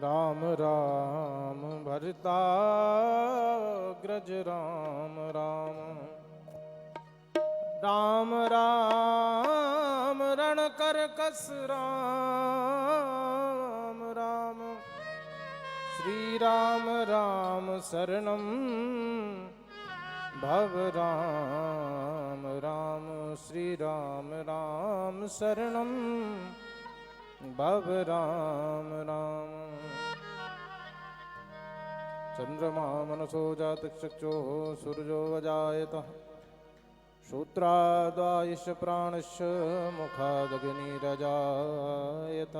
राम राम भरताग्रज राम राम राम राम रण कर कस राम राम श्री राम राम शरणम भव राम राम श्री राम राम शरणम भव राम राम चंद्रमा मनसो जातचक्षो सूर्यो वजायतः श्रोत्रादायश प्राणस्य मुखादग्निरजायत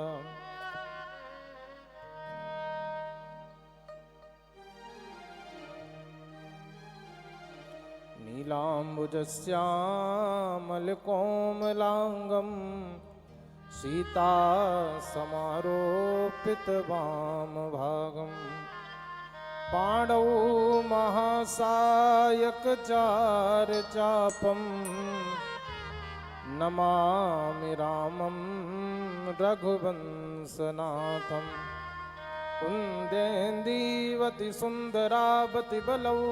नीलाम्बुजस्यामलकोमलाङ्गं सीता समारोपित वामभागं पाणौ महासायक चार चापं नमामि रामं रघुवंशनाथं कुन्देन्दीवति सुन्दरावति बलौ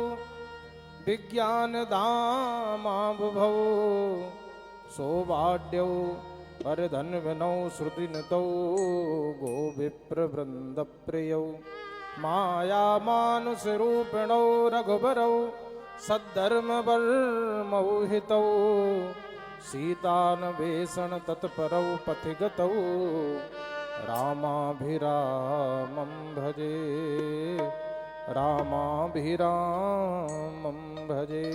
विज्ञानधामाबुभौ सौभाड्यौ वरधन्वनौ श्रुतिनतौ गोविप्रवृन्दप्रियौ मायामानुषरूपिणौ रघुबरौ सद्धर्मवर्मौहितौ सीतान्वेषण तत्परौ पथिगतौ रामाभिरामं भजे रामाभिरामं भजे।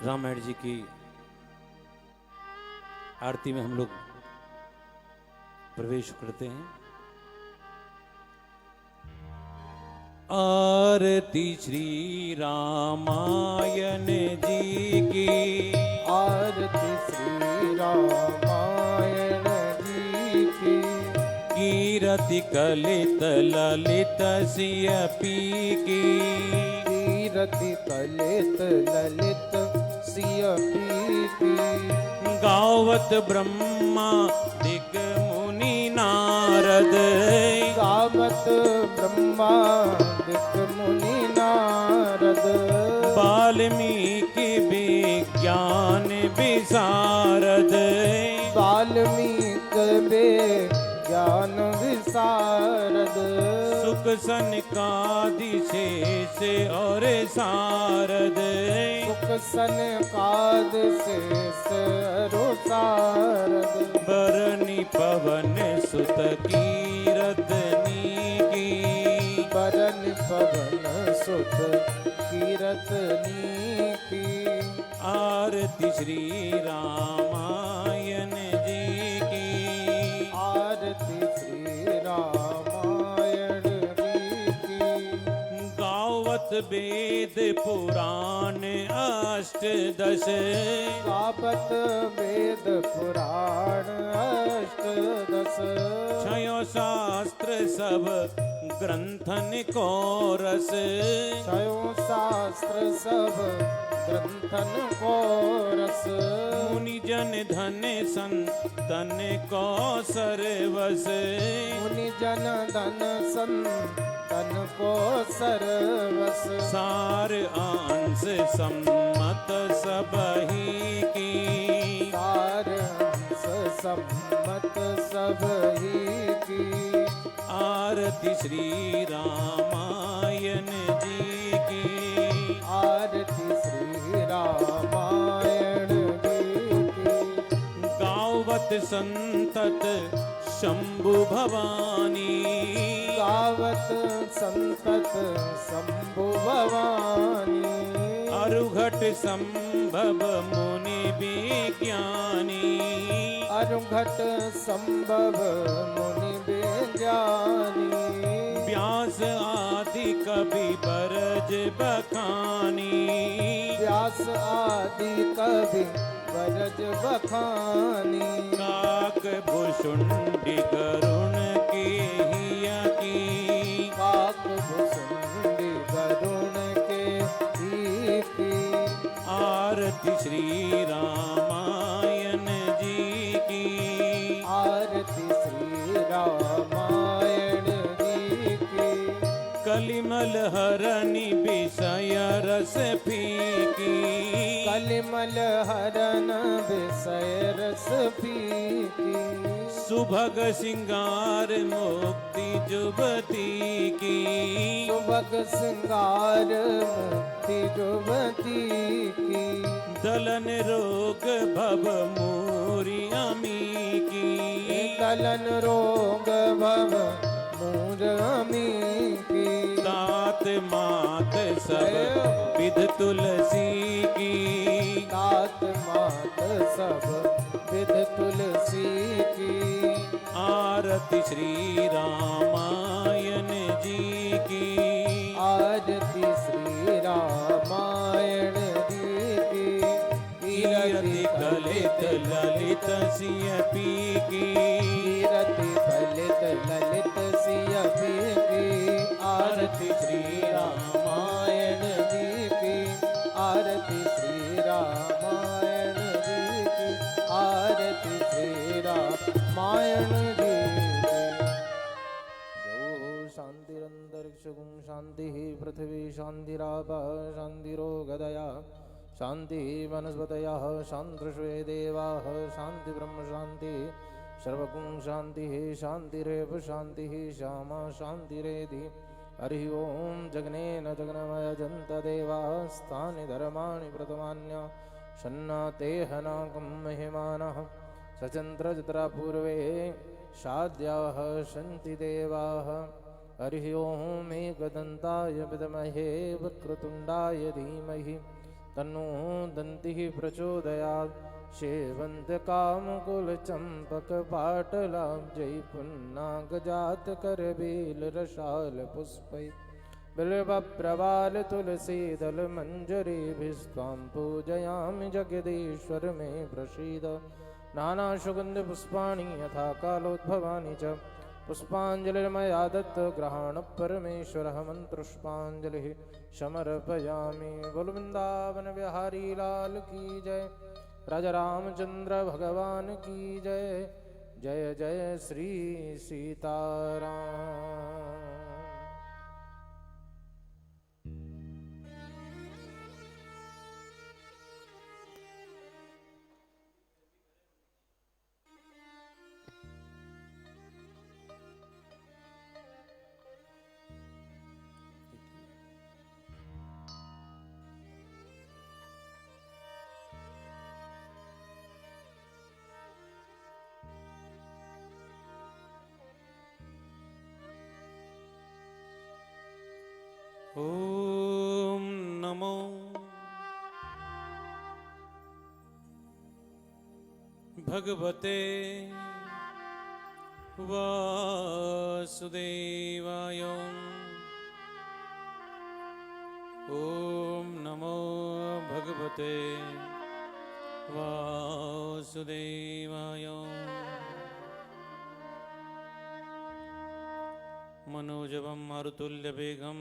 रामायण जी की आरती में हम लोग प्रवेश करते हैं। आरती श्री रामायण जी की, आरती श्री रामायण जी की। कीरति कलित ललित सियपी की, कीरति कलित ललित सियपी की। गावत ब्रह्मा दिग मुनि नारद, गावत ब्रह्मा दिग मुनि नारद। वाल्मीकि विज्ञान विशारद, वाल्मीकि विज्ञान विशारद। सुख सनकादि शेष और सारद, सुख सनकाद शेष और सारद। बरनि पवन सुत कीरतनी की, बरनि पवन सुत कीरतनी की। आरती श्री रामायण जी की, आरती श्री रामायण जी की। गावत वेद पुराण अष्टदश, गावत वेद पुराण अष्टदश। छयो शास्त्र सब ग्रंथन को रस, छयो शास्त्र सब ग्रंथन को रस। मुनि जन धन संतन को सरवस, मुनि जन धन संतन को सरवस। सार अंश सम्मत सबही की, सार अंश सम्मत सबही की। आरती श्री रामायण जी की, आरती श्री रामायण जी की। गावत संतत शंभु भवानी, गावत संतत शंभु भवानी। अरुघट संभव मुनि विज्ञानी, अरुघट संभव मुनि विज्ञानी। व्यास आदि कवि बरज बखानी, व्यास आदि कवि बरज बखानी। काक भुषुंडी करुण की हिया की, काक भुषुंडी करुण के आरती श्री रामायण जी की। आरती श्री रामायण जी की। कलिमल हरनि विषय रस फीकी। कलिमल हरन विषय रस फीकी। सुभग सिंगार मुक्ति जुबती की। सुभग सिंगार मुक्ति जुबती की। दलन रोग भव मूरी अमी की। दलन रोग भव मूर अमी की। तात मात सब विध तुलसी की। तात मात सब विध तुलसी की। आरती श्री रामायण जी की। आरती श्री रामायण जी की। कीरति कलित ललित सिय पी की। कीरति कलित ललित सिय पी की। आरती श्री रामायण जी की। आरती श्री रामायण जी की। आरती श्री रामायण जी की। जो शांतिरंतरिक्षगुं शांति पृथ्वी शांतिरापः शांतिरो गदया शांति वनस्पतयः शान्तर्षे देवाः शांति ब्रह्म शांति सर्वगुं शांति शांतिरेव शांति श्यामा शांतिरेधि। हरि ओम जगनेन जगन्मय जन्तदेवास्तानि धर्माणि प्रथमान्य शन्नातेहनाकं महिमानः सचन्द्रजत्रा पूर्वे शाद्याः सन्ति देवाः। हरि ओम एकदन्ताय विद्महे वक्रतुण्डाय धीमहि तन्नो दन्तिः प्रचोदयात्। सेवन्तकामकुलचम्पकपाटलाब्जै पुन्नागजातकरबीलरसालपुष्पै बिल्वप्रवालतुलसीदलमञ्जरीभिस्त्वां पूजयामि जगदीश्वर मे प्रसीद। नानासुगन्धपुष्पाणि यथा कालोद्भवानि च पुष्पाञ्जलिर्मया दत्तग्रहाण परमेश्वरः मन्त्रुष्पाञ्जलिः समर्पयामि। बोल वृंदावन बिहारी लाल की जय। राजा रामचंद्र भगवान की जय। जय जय श्री सीताराम। ओम नमो भगवते वासुदेवाय। ओम नमो भगवते वासुदेवाय। मनोजवं मारुतुल्यवेगं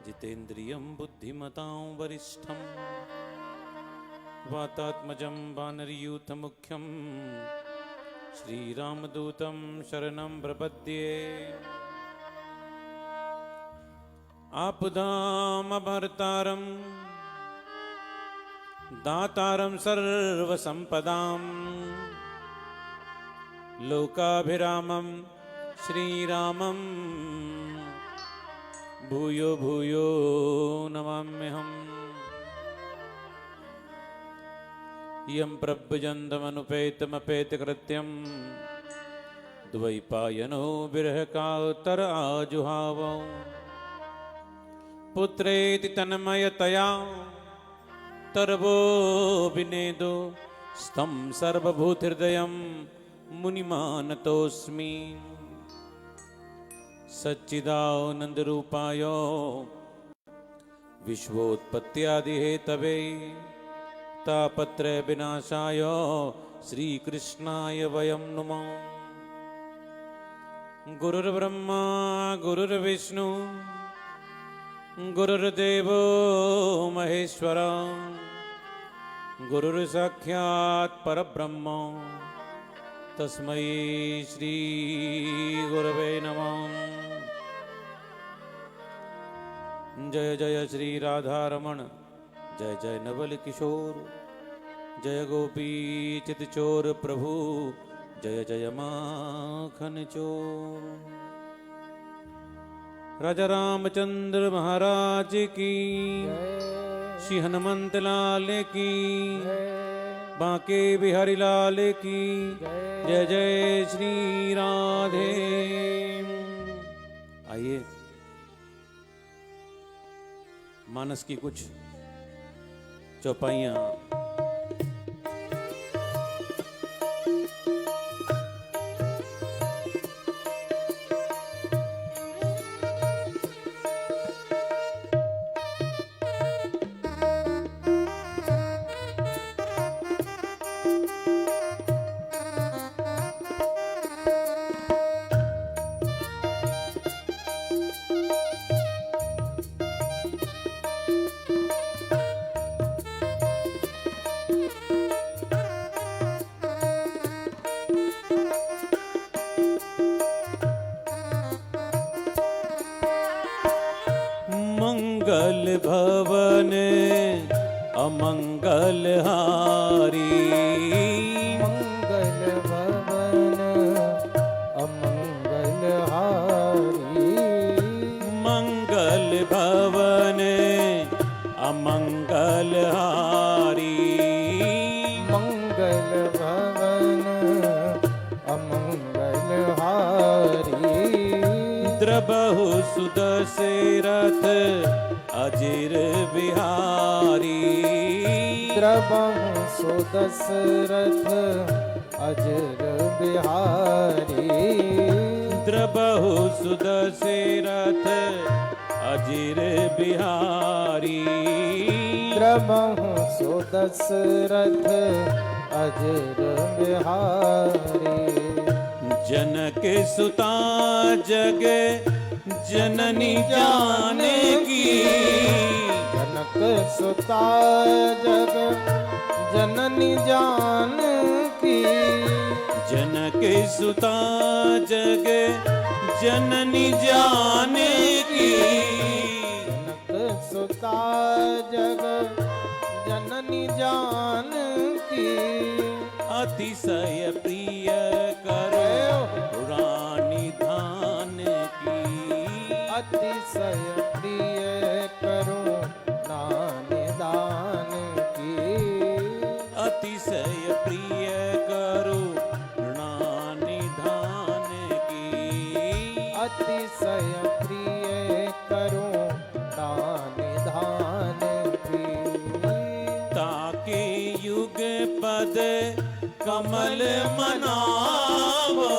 जितेन्द्रियं बुद्धिमतां वरिष्ठं वातात्मजं वानरयूथमुख्यं श्रीरामदूतं शरणं प्रपद्ये। आपदामभर्तारं दातारं सर्वसम्पदां लोकाभिरामं श्रीरामं भूयो भूयो नमाम्यहम्। यं प्रव्रजन्तमनुपेतमपेतकृत्यं द्वैपायनो विरहकातर आजुहाव। पुत्रेति तन्मयतया तरवो विनेदो स्तं सर्वभूतहृदयं मुनिमानतोऽस्मि। सच्चिदानन्दरूपाय विश्वोत्पत्त्यादिहेतवे तापत्रयविनाशाय श्रीकृष्णाय वयं नुमः। गुरुर्ब्रह्मा गुरुर्विष्णु गुरुर्देवो महेश्वरः गुरुर्साक्षात् परब्रह्म तस्मै श्री गुरवे नमः। जय जय श्री राधारमण, जय जय नवल किशोर, जय गोपी चित चोर प्रभु, जय जय माखन चोर। राजा रामचंद्र महाराज की, श्री हनुमंत लाल की, बांके बिहारी लाल की, जय जय श्री राधे। आइए मानस की कुछ चौपाइयां। मंगल भवन अमंगल हारी, मंगल भवन अमंगल हारी, मंगल भवन अमंगल हारी, मंगल भवन अमंगल हारी। द्रबहु सुदशरथ अजिर बिहारी, द्रबहु सुदशरथ अजर बिहारी, द्रबहु सुदशरथ अजिर बिहारी, द्रबहु सुदशरथ अजर बिहारी। जनक सुता जग जननी जाने की, जनक सुता जग जननी जान की, जनक सुता जग जननी जाने की, जनक सुता जग जननी जान की। अतिशय प्रिय करो रानी धान की, अतिशय प्रिय करो नानी दान की, अतिशय प्रिय करो रानी धान की, अतिशय प्रिय करो नानी धान की। ताके युग पद कमल मनावो,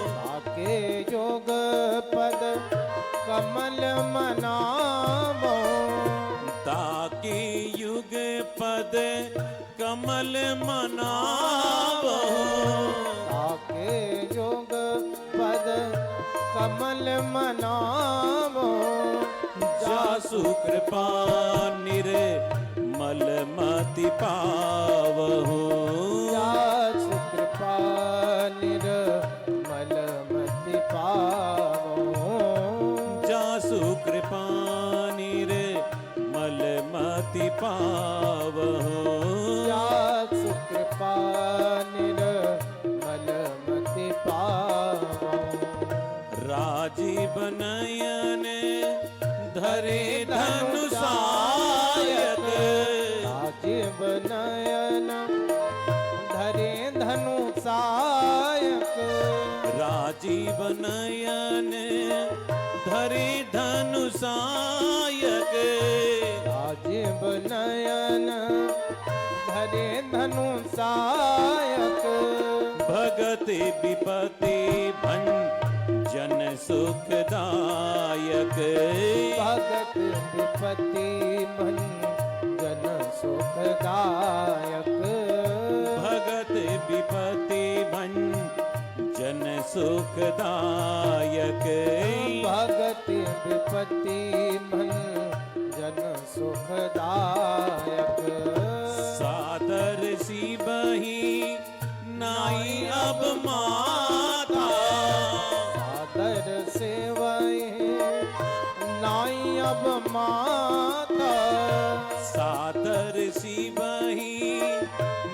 ताके योग पद कमल मनावो, ताके युग पद कमल मनावो, ताके योग पद कमल मनावो। जासु कृपा निर्मल मति पावहु, जासु कृपा निर्मल मति पावो, जासु कृपा निर्मल मति पावहु, जासु कृपा निर्मल मति पावो। राजीव नयन धरे धनुषायक, राजीव नयन धरे धनुषायक, राजीव नयन धरे धनुषायक, राजीव नयन धरे धनुषायक। भगत विपति भंजन सुखदायक, भगत विपति भंजन सुखदायक, भगत विपति भंजन सुखदायक, भगत विपति भंजन सुखदायक। अब माता सादर सेवई नाई अब माता सादर सिवही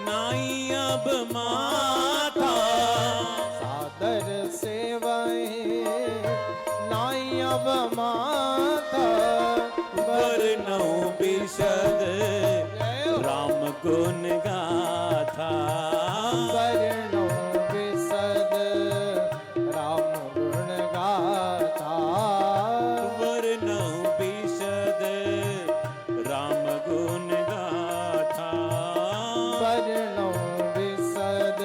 नाई अब माता सादर सेवई नाई अब माता वर्णौ विशद राम गुण गाथा वर्णो विशद राम गुण गाथा वर्णौ विशद राम गुण गाथा वर्णो विशद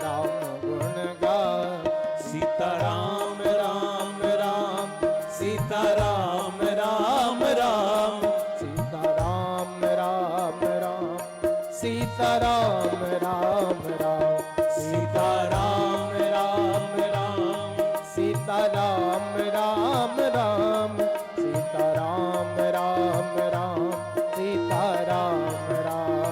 राम गुण गाथा सीता राम राम राम सीता राम राम राम सीता राम राम राम सीता राम राम राम सीता राम राम राम सीता राम राम राम सीता राम राम राम सीता राम राम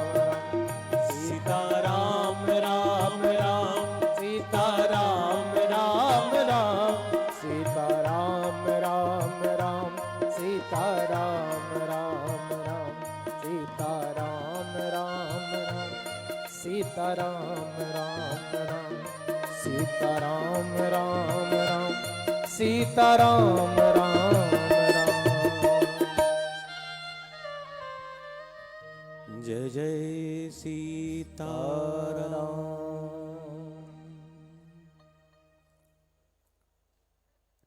सीता राम राम राम सीता राम राम राम सीता राम राम राम सीता राम राम राम सीता राम राम राम सीता राम राम राम सीता राम राम राम सीता राम राम राम जय जय सीताराम।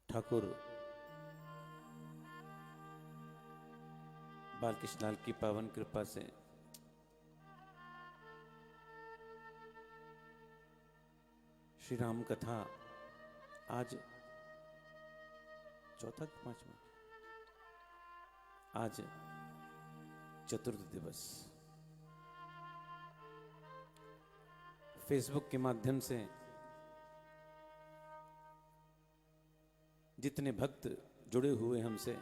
ठाकुर बालकृष्ण लाल की पावन कृपा से श्री राम कथा आज चौथा कि पांचवा, आज चतुर्थ दिवस फेसबुक के माध्यम से जितने भक्त जुड़े हुए हमसे,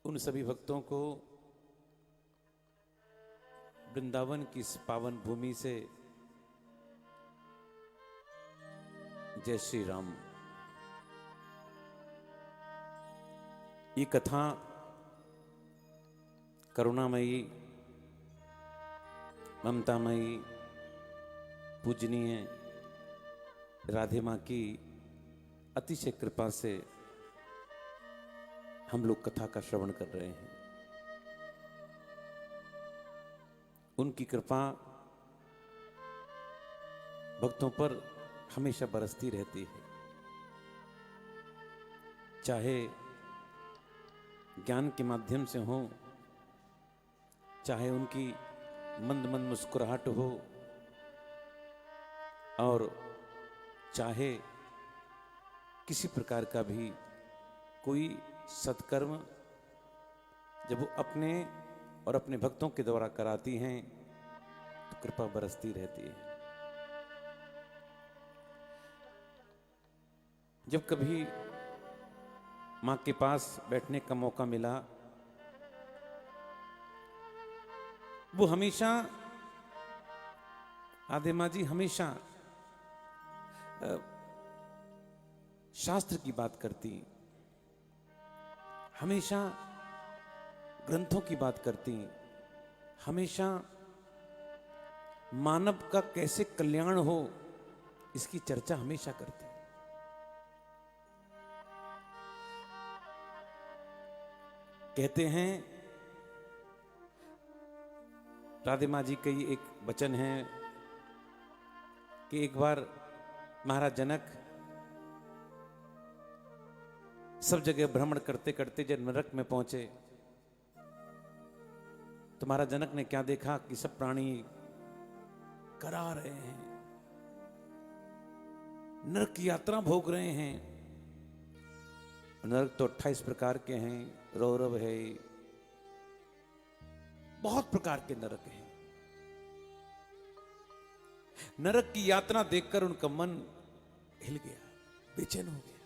उन सभी भक्तों को वृंदावन की इस पावन भूमि से जय श्री राम। ये कथा करुणामयी, ममतामयी, पूजनीय राधे माँ की अतिशय कृपा से हम लोग कथा का श्रवण कर रहे हैं। उनकी कृपा भक्तों पर हमेशा बरसती रहती है, चाहे ज्ञान के माध्यम से हो, चाहे उनकी मंद मंद मुस्कुराहट हो, और चाहे किसी प्रकार का भी कोई सत्कर्म जब वो अपने और अपने भक्तों के द्वारा कराती हैं तो कृपा बरसती रहती है। जब कभी मां के पास बैठने का मौका मिला, वो हमेशा, आधे माँ जी हमेशा शास्त्र की बात करती, हमेशा ग्रंथों की बात करती, हमेशा मानव का कैसे कल्याण हो इसकी चर्चा हमेशा करती। कहते हैं, राधे माँ जी का ये एक वचन है कि एक बार महाराज जनक सब जगह भ्रमण करते करते जब नरक में पहुंचे तो महाराज जनक ने क्या देखा कि सब प्राणी करा रहे हैं, नरक की यात्रा भोग रहे हैं। नरक तो 28 प्रकार के हैं, रौरव है, बहुत प्रकार के नरक हैं। नरक की यात्रा देखकर उनका मन हिल गया, बेचैन हो गया।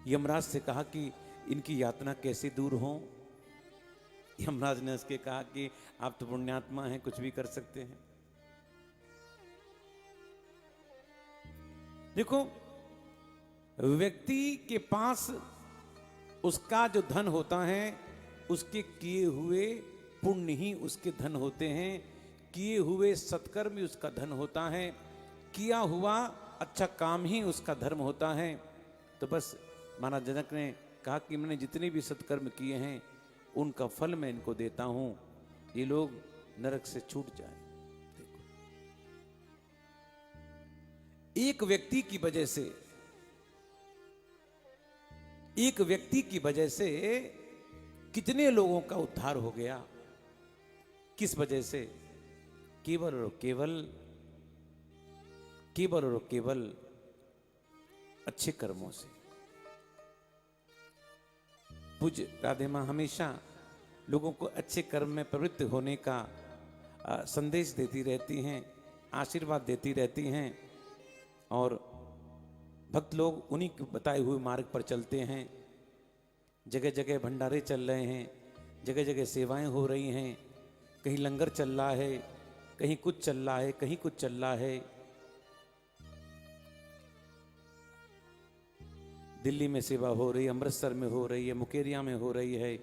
यमराज से कहा कि इनकी यातना कैसे दूर हो। यमराज ने उसके कहा कि आप तो पुण्यात्मा हैं, कुछ भी कर सकते हैं। देखो, व्यक्ति के पास उसका जो धन होता है, उसके किए हुए पुण्य ही उसके धन होते हैं, किए हुए सत्कर्म ही उसका धन होता है, किया हुआ अच्छा काम ही उसका धर्म होता है। तो बस महाराज जनक ने कहा कि मैंने जितने भी सत्कर्म किए हैं उनका फल मैं इनको देता हूं, ये लोग नरक से छूट जाएं। देखो, एक व्यक्ति की वजह से, एक व्यक्ति की वजह से कितने लोगों का उद्धार हो गया। किस वजह से? केवल और केवल, केवल और केवल अच्छे कर्मों से। पूज्य राधे मां हमेशा लोगों को अच्छे कर्म में प्रवृत्त होने का संदेश देती रहती हैं, आशीर्वाद देती रहती हैं, और भक्त लोग उन्हीं के बताए हुए मार्ग पर चलते हैं। जगह जगह भंडारे चल रहे हैं, जगह जगह सेवाएं हो रही हैं, कहीं लंगर चल रहा है, कहीं कुछ चल रहा है, कहीं कुछ चल रहा है। दिल्ली में सेवा हो रही है, अमृतसर में हो रही है, मुकेरिया में हो रही है,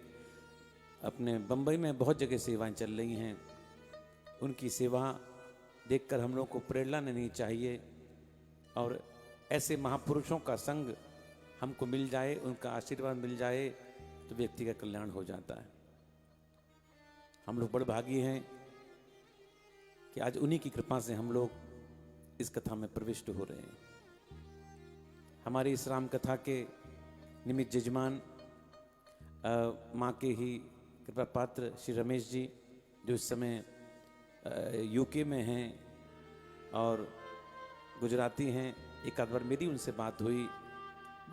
अपने बंबई में बहुत जगह सेवाएं चल रही हैं। उनकी सेवा देखकर हम लोग को प्रेरणा लेनी चाहिए, और ऐसे महापुरुषों का संग हमको मिल जाए, उनका आशीर्वाद मिल जाए, तो व्यक्ति का कल्याण हो जाता है। हम लोग बड़े भागी हैं कि आज उन्हीं की कृपा से हम लोग इस कथा में प्रविष्ट हो रहे हैं। हमारी इस राम कथा के निमित्त जजमान माँ के ही कृपा पात्र श्री रमेश जी, जो इस समय यूके में हैं और गुजराती हैं। एक आध बार मेरी उनसे बात हुई,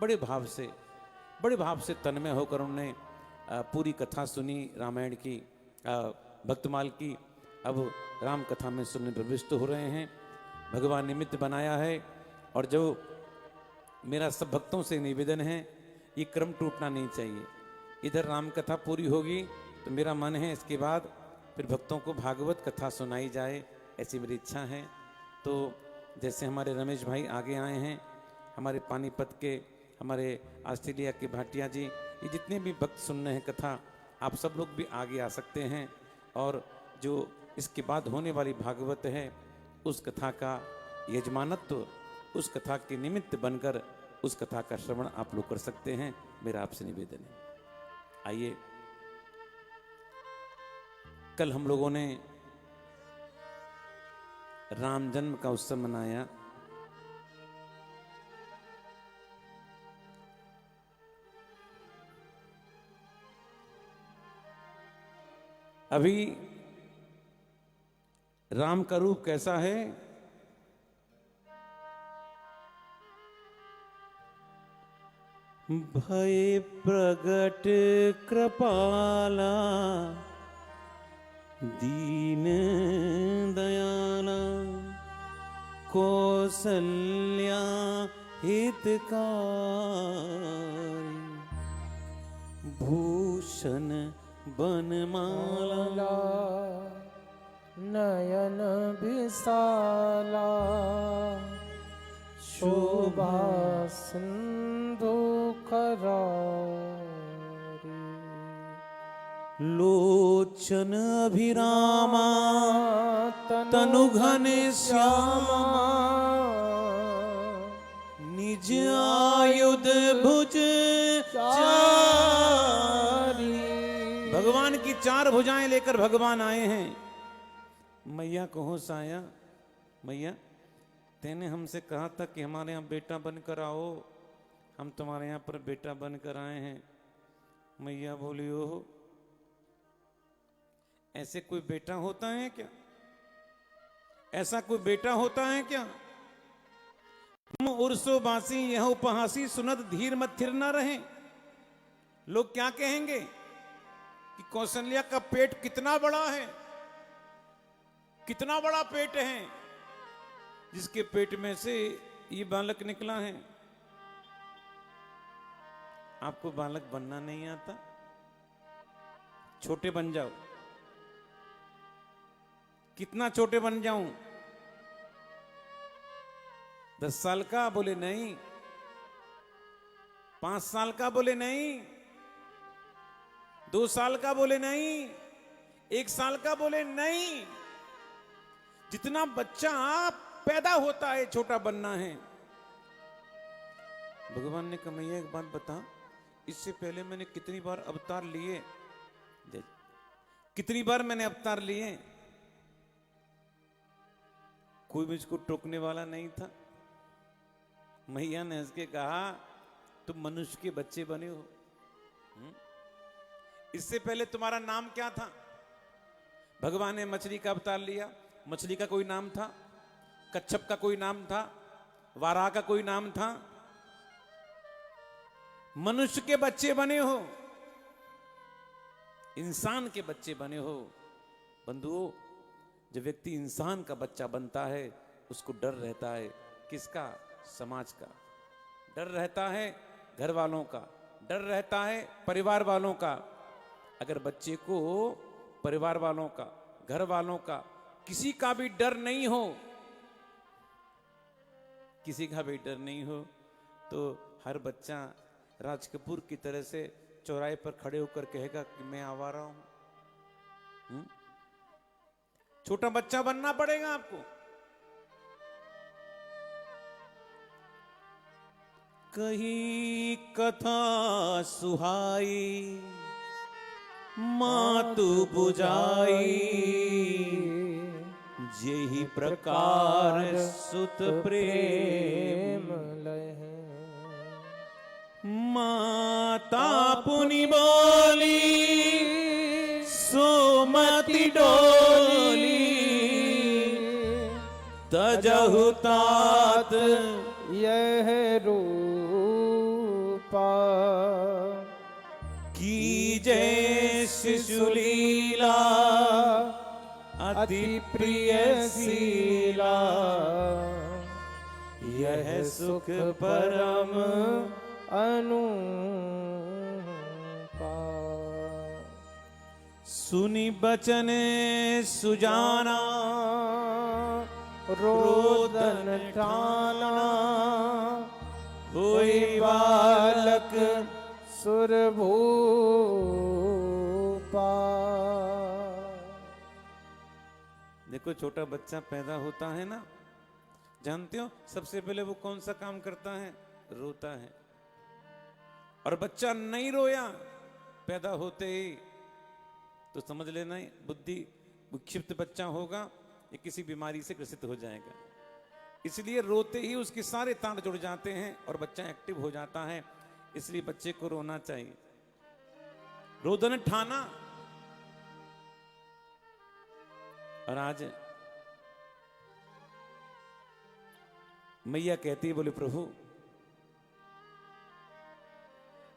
बड़े भाव से तन्मय होकर उन्होंने पूरी कथा सुनी रामायण की, भक्तमाल की। अब राम कथा में सुनने प्रविष्ट हो रहे हैं। भगवान निमित्त बनाया है, और जो मेरा सब भक्तों से निवेदन है, ये क्रम टूटना नहीं चाहिए। इधर राम कथा पूरी होगी तो मेरा मन है इसके बाद फिर भक्तों को भागवत कथा सुनाई जाए, ऐसी मेरी इच्छा है। तो जैसे हमारे रमेश भाई आगे आए हैं, हमारे पानीपत के, हमारे ऑस्ट्रेलिया के भाटिया जी, ये जितने भी भक्त सुन रहे हैं कथा, आप सब लोग भी आगे आ सकते हैं, और जो इसके बाद होने वाली भागवत है उस कथा का यजमानत्व, उस कथा के निमित्त बनकर उस कथा का श्रवण आप लोग कर सकते हैं। मेरा आपसे निवेदन है। आइए, कल हम लोगों ने राम जन्म का उत्सव मनाया। अभी राम का रूप कैसा है? भय प्रगट कृपाला, दीन दयाला, कौसल्या हितकारी, भूषण बनमाला, नयन विशाला, शोभा सिंधु करारी, लोचन अभिरामा, तनु घन श्यामा, निज आयुध भुज चारी। भगवान की चार भुजाएं लेकर भगवान आए हैं। मैया कहो साया, मैया तेने हमसे कहा था कि हमारे यहाँ बेटा बनकर आओ, हम तुम्हारे यहाँ पर बेटा बनकर आए हैं। मैया बोली, ओहो, ऐसे कोई बेटा होता है क्या? ऐसा कोई बेटा होता है क्या? हम उर्सो बासी यह उपहासी, सुनत धीर मत थिर न रहे। लोग क्या कहेंगे कि कौशल्या का पेट कितना बड़ा है, कितना बड़ा पेट है, जिसके पेट में से ये बालक निकला है। आपको बालक बनना नहीं आता? छोटे बन जाओ। कितना छोटे बन जाऊं? 10 साल का? बोले नहीं। 5 साल का? बोले नहीं। 2 साल का? बोले नहीं। 1 साल का? बोले नहीं। जितना बच्चा पैदा होता है छोटा बनना है। भगवान ने कहा मैया एक बात बता, इससे पहले मैंने कितनी बार अवतार लिए, कितनी बार मैंने अवतार लिए, कोई मुझको टोकने वाला नहीं था। मैया ने हंस के कहा तुम मनुष्य के बच्चे बने हो। इससे पहले तुम्हारा नाम क्या था? भगवान ने मछली का अवतार लिया, मछली का कोई नाम था, कच्छप का कोई नाम था, वाराह का कोई नाम था। मनुष्य के बच्चे बने हो, इंसान के बच्चे बने हो। बंधुओं, जब व्यक्ति इंसान का बच्चा बनता है उसको डर रहता है। किसका? समाज का डर रहता है, घर वालों का डर रहता है, परिवार वालों का। अगर बच्चे को परिवार वालों का, घर वालों का, किसी का भी डर नहीं हो, किसी का भी डर नहीं हो, तो हर बच्चा राज कपूर की तरह से चौराहे पर खड़े होकर कहेगा कि मैं आवारा हूं। छोटा बच्चा बनना पड़ेगा आपको। कही कथा सुहाई मातु बुझाई, जेहि प्रकार सुत प्रेम लहे। माता पुनि बोली सुमति डोली, तजहु तात यह रूपा, की जय शिशुलीला अति प्रिय शीला, यह सुख परम अनुपा। सुनि बचन सुजाना रोदन ठाना, होई बालक सुरभूपा। देखो छोटा बच्चा पैदा होता है ना, जानते हो सबसे पहले वो कौन सा काम करता है? रोता है। और बच्चा नहीं रोया पैदा होते ही तो समझ लेना बुद्धि विक्षिप्त बच्चा होगा, ये किसी बीमारी से ग्रसित हो जाएगा। इसलिए रोते ही उसके सारे तार जुड़ जाते हैं और बच्चा एक्टिव हो जाता है। इसलिए बच्चे को रोना चाहिए। रोदन ठाना। और आज मैया कहती है, बोले प्रभु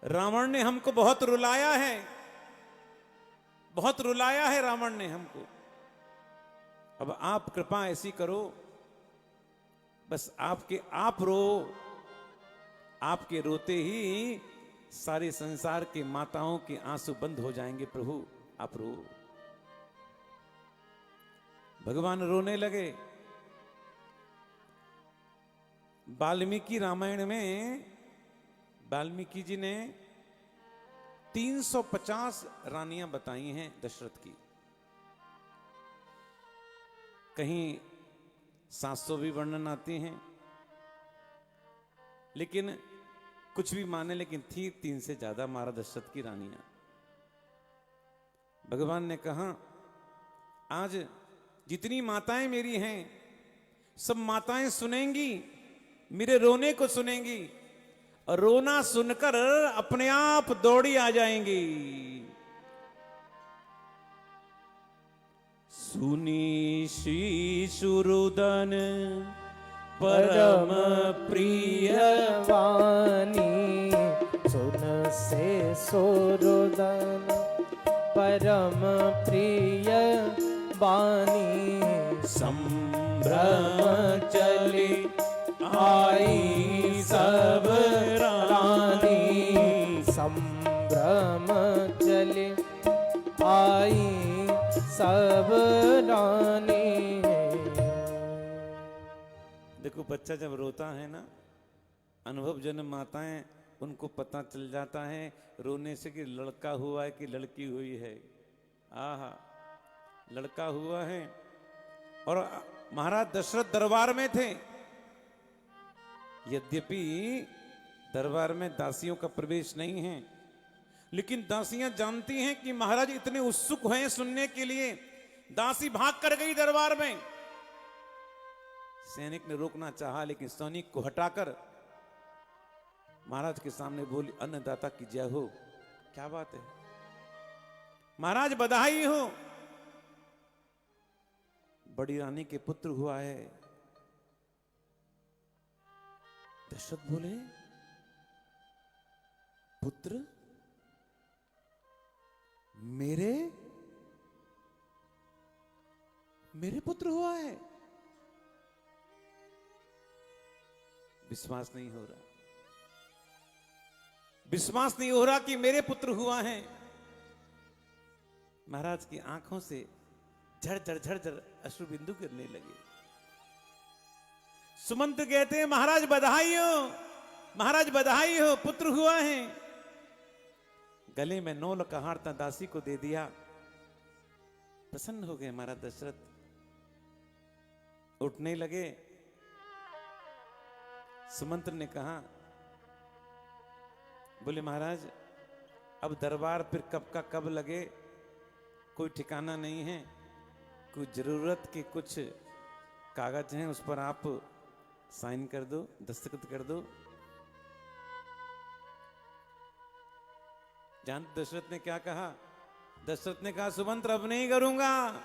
रावण ने हमको बहुत रुलाया है, बहुत रुलाया है रावण ने हमको। अब आप कृपा ऐसी करो, बस आप रो। आपके रोते ही सारे संसार के माताओं के आंसू बंद हो जाएंगे। प्रभु आप रो। भगवान रोने लगे। वाल्मीकि रामायण में वाल्मीकि जी ने 350 रानियां बताई हैं दशरथ की। कहीं 700 भी वर्णन आती हैं, लेकिन कुछ भी माने, लेकिन थी 3 से ज्यादा मारा दशरथ की रानियां। भगवान ने कहा आज जितनी माताएं मेरी हैं सब माताएं सुनेंगी, मेरे रोने को सुनेंगी, और रोना सुनकर अपने आप दौड़ी आ जाएंगी। सुनी शिशुरुदन परम प्रिय वाणी, सुन से सुरुदन परम प्रिय वाणी। संभ्रम चली आई सब रानी, संभ्रम चले सब रानी। देखो बच्चा जब रोता है ना, अनुभव जन माताएं उनको पता चल जाता है रोने से कि लड़का हुआ है कि लड़की हुई है। आहा, लड़का हुआ है। और महाराज दशरथ दरबार में थे। यद्यपि दरबार में दासियों का प्रवेश नहीं है, लेकिन दासियां जानती हैं कि महाराज इतने उत्सुक हैं सुनने के लिए। दासी भाग कर गई दरबार में। सैनिक ने रोकना चाहा, लेकिन सैनिक को हटाकर महाराज के सामने बोली, अन्नदाता की जय हो। क्या बात है महाराज, बधाई हो, बड़ी रानी के पुत्र हुआ है। दशरथ बोले, पुत्र मेरे पुत्र हुआ है? विश्वास नहीं हो रहा, विश्वास नहीं हो रहा कि मेरे पुत्र हुआ है। महाराज की आंखों से झरझर झरझर अश्रु बिंदु गिरने लगे। सुमंत कहते हैं, महाराज बधाई हो, महाराज बधाई हो, पुत्र हुआ है। गले में 9 का हार था, दासी को दे दिया। प्रसन्न हो गए महाराज दशरथ, उठने लगे। सुमंत ने कहा, बोले महाराज अब दरबार फिर कब का कब लगे कोई ठिकाना नहीं है। कोई जरूरत के कुछ कागज हैं, उस पर आप साइन कर दो, दस्तखत कर दो। जान दशरथ ने क्या कहा? दशरथ ने कहा, सुमंत्र अब नहीं करूंगा,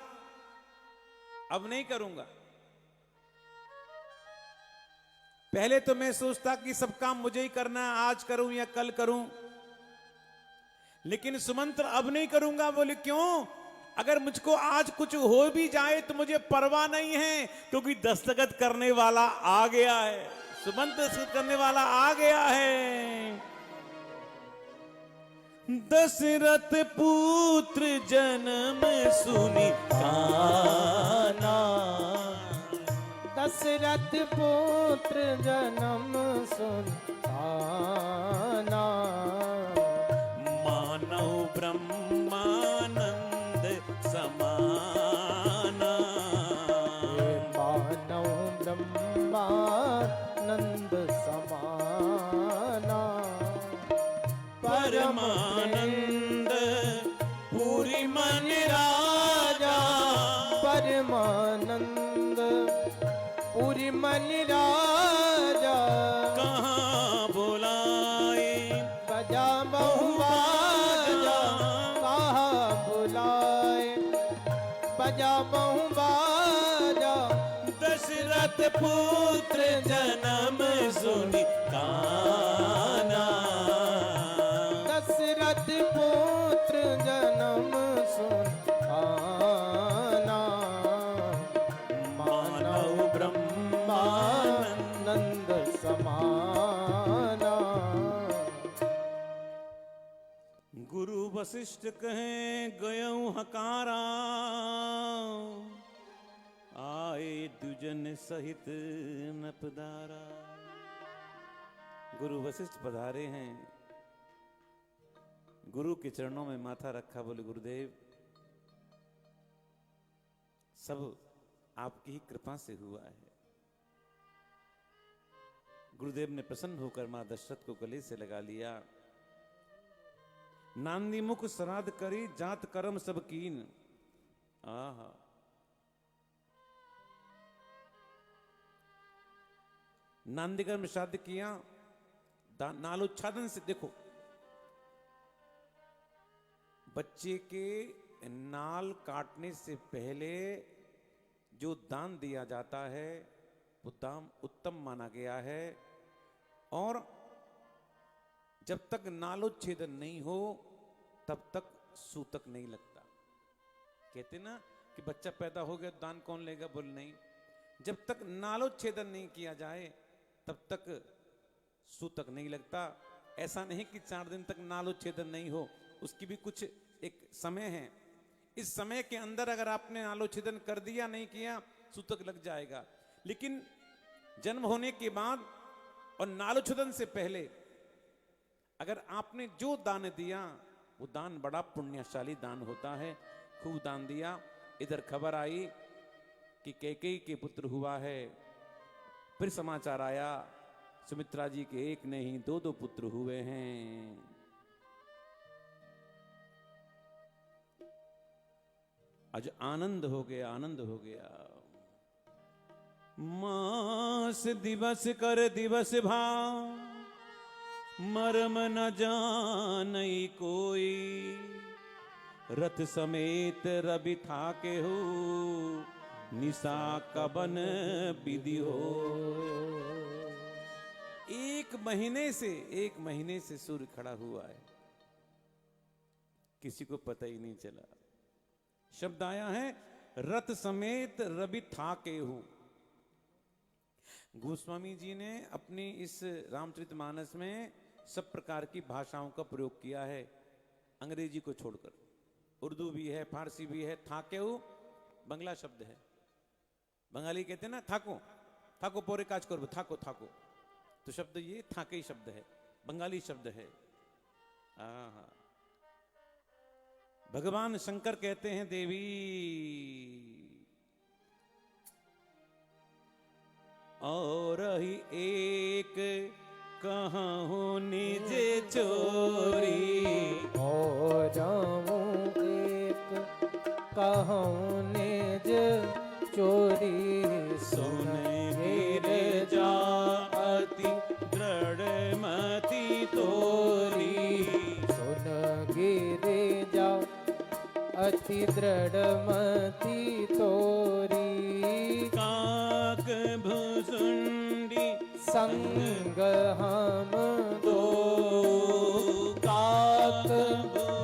अब नहीं करूंगा। पहले तो मैं सोचता कि सब काम मुझे ही करना है, आज करूं या कल करूं, लेकिन सुमंत्र अब नहीं करूंगा। बोले क्यों? अगर मुझको आज कुछ हो भी जाए तो मुझे परवाह नहीं है, क्योंकि दस्तखत करने वाला आ गया है, सुमंत्र दस्तखत करने वाला आ गया है। दशरथ पुत्र जन्म सुनी काना, दशरथ पुत्र जन्म सुनताना। मानव ब्रह्मानंद समाना, मानव ब्रह्मानंद समाना। परमानंद पूरी मन राजा, परमानंद पूरी मन राजा। कहाँ बुलाए बजा बहु बाजा, कहाँ बुलाए बजा बहु बाजा। दशरथ पुत्र जन्म सुनी काना, दशरथ पुत्र जन्म सुनताना। मानव ब्रह्मानंद समाना। गुरु वशिष्ठ कहें गयऊ हकारा, आए दुजन सहित न पधारा। गुरु वशिष्ठ पधारे हैं, गुरु के चरणों में माथा रखा। बोले गुरुदेव, सब आपकी ही कृपा से हुआ है। गुरुदेव ने प्रसन्न होकर मां दशरथ को गले से लगा लिया। नांदी मुख श्राद्ध करी, जात कर्म सब कीन। आहा, नांदी कर्म श्राद्ध किया, नालोच्छादन से। देखो, बच्चे के नाल काटने से पहले जो दान दिया जाता है वो दान उत्तम माना गया है। और जब तक नालोच्छेदन नहीं हो तब तक सूतक नहीं लगता। कहते ना कि बच्चा पैदा हो गया दान कौन लेगा? बोल नहीं, जब तक नालोच्छेदन नहीं किया जाए तब तक सूतक नहीं लगता। ऐसा नहीं कि 4 दिन तक नालोच्छेदन नहीं हो, उसकी भी कुछ एक समय है। इस समय के अंदर अगर आपने नालोच्छेदन कर दिया, नहीं किया, सूतक लग जाएगा। लेकिन जन्म होने के बाद और नालोच्छेदन से पहले अगर आपने जो दान दिया, वो दान बड़ा पुण्यशाली दान होता है। खूब दान दिया। इधर खबर आई कि कैकेयी के पुत्र हुआ है। फिर समाचार आया सुमित्रा जी के एक नहीं दो दो पुत्र हुए हैं। आज आनंद हो गया, आनंद हो गया। मास दिवस कर दिवस भाव, मर्म न जानई कोई, रथ समेत रवि थाके हो, निशा कबन विधि हो। एक महीने से सूर्य खड़ा हुआ है, किसी को पता ही नहीं चला। शब्द आया है रथ समेत रवि थाके हो। गोस्वामी जी ने अपनी इस रामचरितमानस में सब प्रकार की भाषाओं का प्रयोग किया है, अंग्रेजी को छोड़कर। उर्दू भी है, फारसी भी है। थाकेऊ बंगला शब्द है। बंगाली कहते हैं ना थाको, थाको पोरे काज करो, थाको थाको। तो शब्द ये थाके शब्द है, बंगाली शब्द है। भगवान शंकर कहते हैं देवी और ही एक कहूँ निज चोरी, हो जाऊं एक कहूँ निज चोरी, सुन गिर जा अति दृढ़ मति तोरी, सुन गिरे जा अति दृढ़ मति तोरी, काक भुसुंडी संग हम दो, काक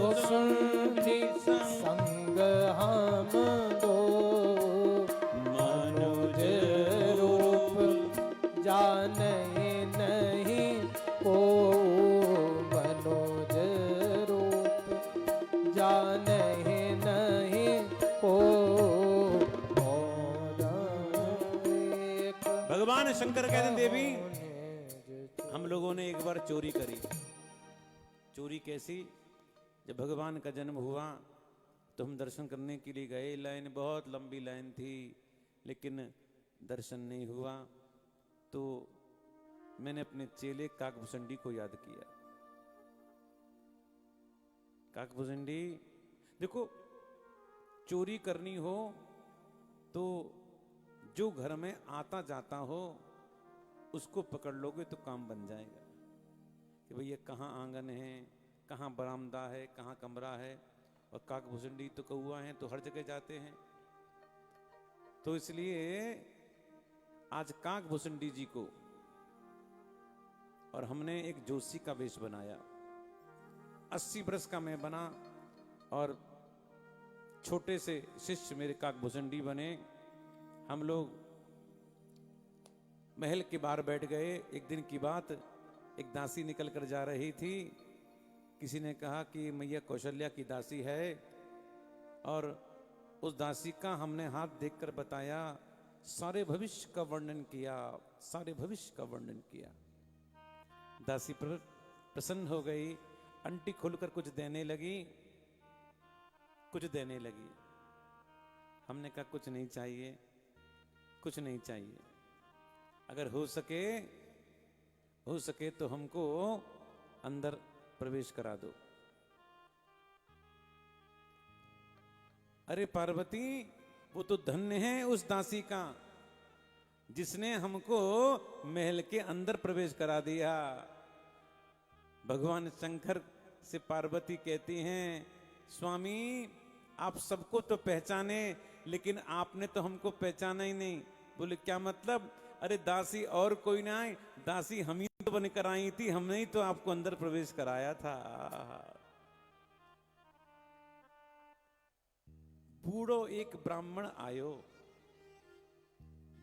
भुसुंडी संग हम दो, मनुज रूप जाने नहीं को, मनुज रूप जाने नहीं को। भगवान शंकर कहते हैं देवी हम लोगों ने एक बार चोरी करी। चोरी कैसी? जब भगवान का जन्म हुआ तो हम दर्शन करने के लिए गए। लाइन बहुत लंबी लाइन थी, लेकिन दर्शन नहीं हुआ। तो मैंने अपने चेले काकभुसंडी को याद किया। काकभुसंडी, देखो चोरी करनी हो तो जो घर में आता जाता हो उसको पकड़ लोगे तो काम बन जाएगा कि भैया कहाँ आंगन है, कहाँ बरामदा है, कहाँ कमरा है। और काकभुसंडी तो कौआ हैं तो हर जगह जाते हैं। तो इसलिए आज काकभुसंडी जी को और हमने एक जोशी का वेश बनाया। 80 बरस का मैं बना और छोटे से शिष्य मेरे काकभुसंडी बने। हम लोग महल के बाहर बैठ गए। एक दिन की बात, एक दासी निकल कर जा रही थी। किसी ने कहा कि मैया कौशल्या की दासी है, और उस दासी का हमने हाथ देखकर बताया, सारे भविष्य का वर्णन किया, सारे भविष्य का वर्णन किया। दासी पर प्रसन्न हो गई, अंटी खोलकर कुछ देने लगी, कुछ देने लगी। हमने कहा कुछ नहीं चाहिए, कुछ नहीं चाहिए। अगर हो सके तो हमको अंदर प्रवेश करा दो। अरे पार्वती, वो तो धन्य है उस दासी का जिसने हमको महल के अंदर प्रवेश करा दिया। भगवान शंकर से पार्वती कहती हैं, स्वामी आप सबको तो पहचाने, लेकिन आपने तो हमको पहचाना ही नहीं। बोले क्या मतलब? अरे दासी और कोई ना आए, दासी हम ही तो बनकर आई थी, हमने ही तो आपको अंदर प्रवेश कराया था। बूढ़ो एक ब्राह्मण आयो,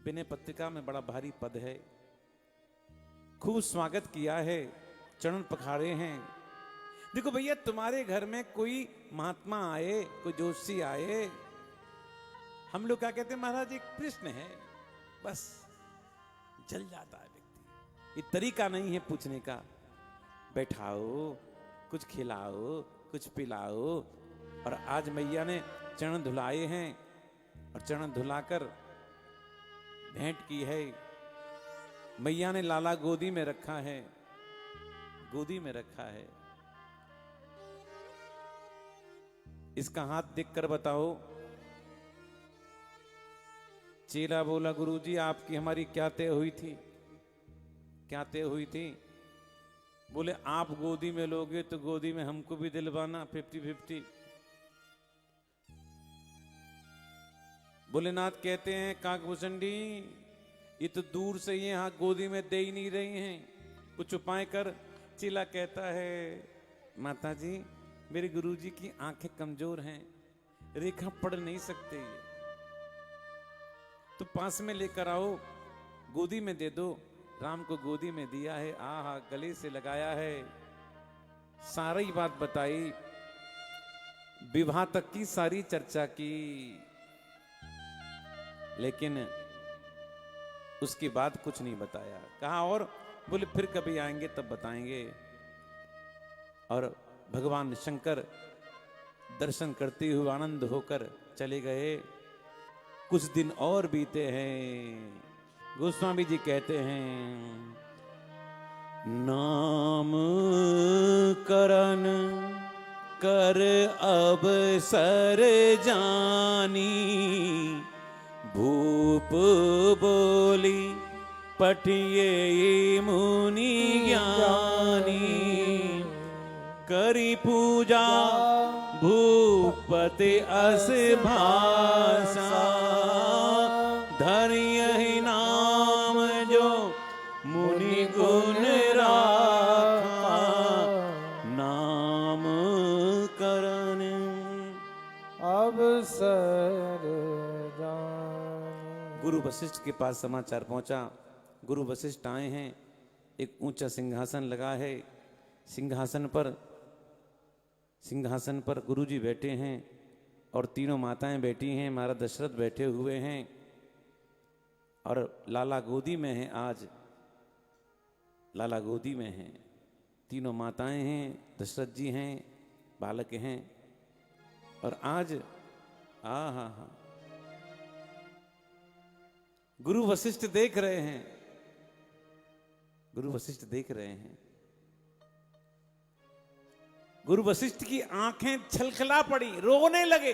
विनय पत्रिका में बड़ा भारी पद है, खूब स्वागत किया है, चरण पखारे हैं। देखो भैया, तुम्हारे घर में कोई महात्मा आए, कोई जोशी आए, हम लोग क्या कहते हैं, महाराज एक प्रश्न है, बस जल जाता है व्यक्ति। ये तरीका नहीं है पूछने का। बैठाओ, कुछ खिलाओ, कुछ पिलाओ। और आज मैया ने चरण धुलाए हैं और चरण धुलाकर भेंट की है। मैया ने लाला गोदी में रखा है, गोदी में रखा है। इसका हाथ देखकर बताओ। चेला बोला, गुरुजी आपकी हमारी क्या तय हुई थी? क्या तय हुई थी? बोले आप गोदी में लोगे तो गोदी में हमको भी दिलवाना 50-50। भोलेनाथ कहते हैं, काकभूषणी ये तो दूर से ही यहाँ गोदी में दे ही नहीं रही हैं, कुछ उपाय कर। चेला कहता है, माता जी मेरे गुरुजी की आंखें कमजोर हैं, रेखा पढ़ नहीं सकते, तो पास में लेकर आओ, गोदी में दे दो। राम को गोदी में दिया है, आहा गले से लगाया है, सारी बात बताई, विवाह तक की सारी चर्चा की। लेकिन उसके बाद कुछ नहीं बताया। कहा और? बोले फिर कभी आएंगे तब बताएंगे। और भगवान शंकर दर्शन करते हुए आनंद होकर चले गए। कुछ दिन और बीते हैं। गोस्वामी जी कहते हैं, नाम करन कर अब सर जानी, भूप बोली पठिए मुनि ज्ञानी, करी पूजा भूपति अस भाषा, धरियहि नाम जो मुनि गुण राखा, नाम करन अब सर जानी। गुरु वशिष्ठ के पास समाचार पहुंचा। गुरु वशिष्ठ आए हैं, एक ऊंचा सिंहासन लगा है, सिंहासन पर गुरुजी बैठे हैं और तीनों माताएं बैठी हैं, महाराज दशरथ बैठे हुए हैं और लाला गोदी में है। आज लाला गोदी में हैं, तीनों माताएं हैं, दशरथ जी हैं, बालक हैं। और आज हा गुरु वशिष्ठ देख रहे हैं, गुरु वशिष्ठ देख रहे हैं। गुरु वशिष्ठ की आंखें छलखला पड़ी, रोने लगे,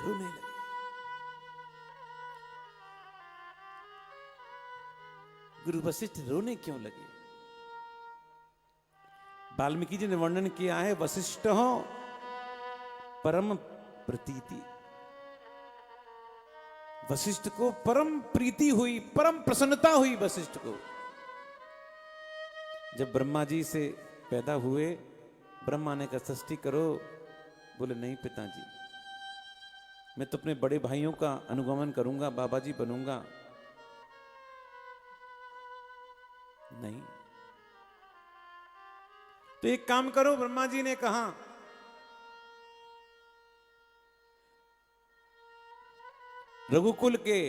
रोने लगे। गुरु वशिष्ठ रोने क्यों लगे? वाल्मीकि जी ने वर्णन किया है, वशिष्ठ हो परम प्रीति। वशिष्ठ को परम प्रीति हुई, परम प्रसन्नता हुई वशिष्ठ को। जब ब्रह्मा जी से पैदा हुए, ब्रह्मा ने कहा सृष्टि करो। बोले नहीं पिताजी, मैं तो अपने बड़े भाइयों का अनुगमन करूंगा, बाबा जी बनूंगा। नहीं, तो एक काम करो, ब्रह्मा जी ने कहा रघुकुल के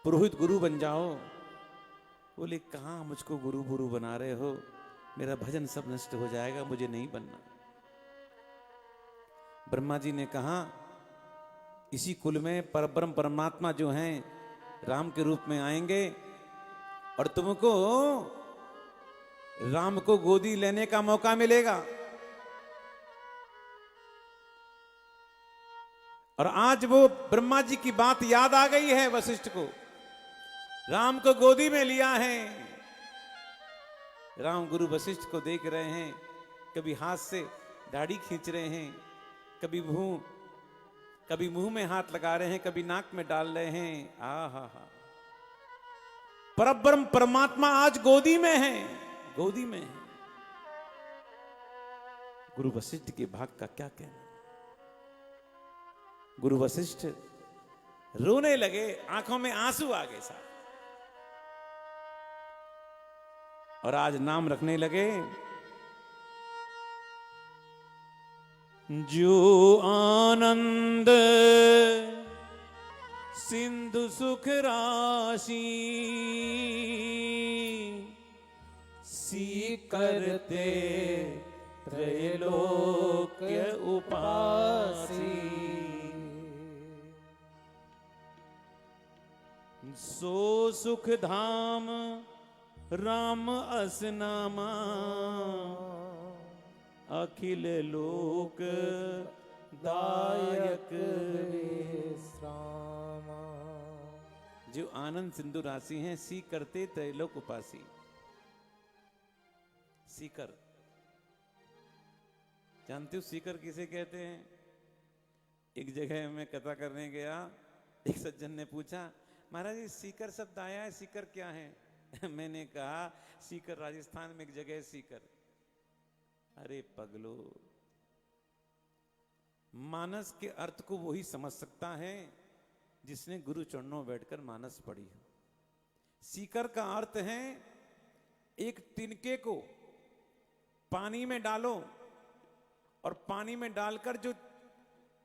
पुरोहित गुरु बन जाओ। बोले कहां मुझको गुरु गुरु बना रहे हो, मेरा भजन सब नष्ट हो जाएगा, मुझे नहीं बनना। ब्रह्मा जी ने कहा इसी कुल में परब्रह्म परमात्मा जो हैं राम के रूप में आएंगे और तुमको राम को गोदी लेने का मौका मिलेगा। और आज वो ब्रह्मा जी की बात याद आ गई है वशिष्ठ को। राम को गोदी में लिया है। राम गुरु वशिष्ठ को देख रहे हैं, कभी हाथ से दाढ़ी खींच रहे हैं, कभी मुंह में हाथ लगा रहे हैं, कभी नाक में डाल रहे हैं। आहा हा, परब्रह्म परमात्मा आज गोदी में है, गोदी में है। गुरु वशिष्ठ के भाग का क्या कहना। गुरु वशिष्ठ रोने लगे, आंखों में आंसू आ गए साहब। और आज नाम रखने लगे। जो आनंद सिंधु सुख राशि सी करते त्रैलोक्य उपासी। सो सुख धाम राम असनामा अखिल लोक दायक विश्रामा। जो आनंद सिंधु राशि हैं सी करते त्रैलोक उपासी। सीकर जानते हो सीकर किसे कहते हैं? एक जगह मैं कथा करने गया, एक सज्जन ने पूछा, महाराज ये सीकर शब्द आया है, सीकर क्या है? मैंने कहा सीकर राजस्थान में एक जगह है सीकर। अरे पगलो, मानस के अर्थ को वही समझ सकता है जिसने गुरु चरणों में बैठकर मानस पढ़ी हो। सीकर का अर्थ है एक तिनके को पानी में डालो और पानी में डालकर जो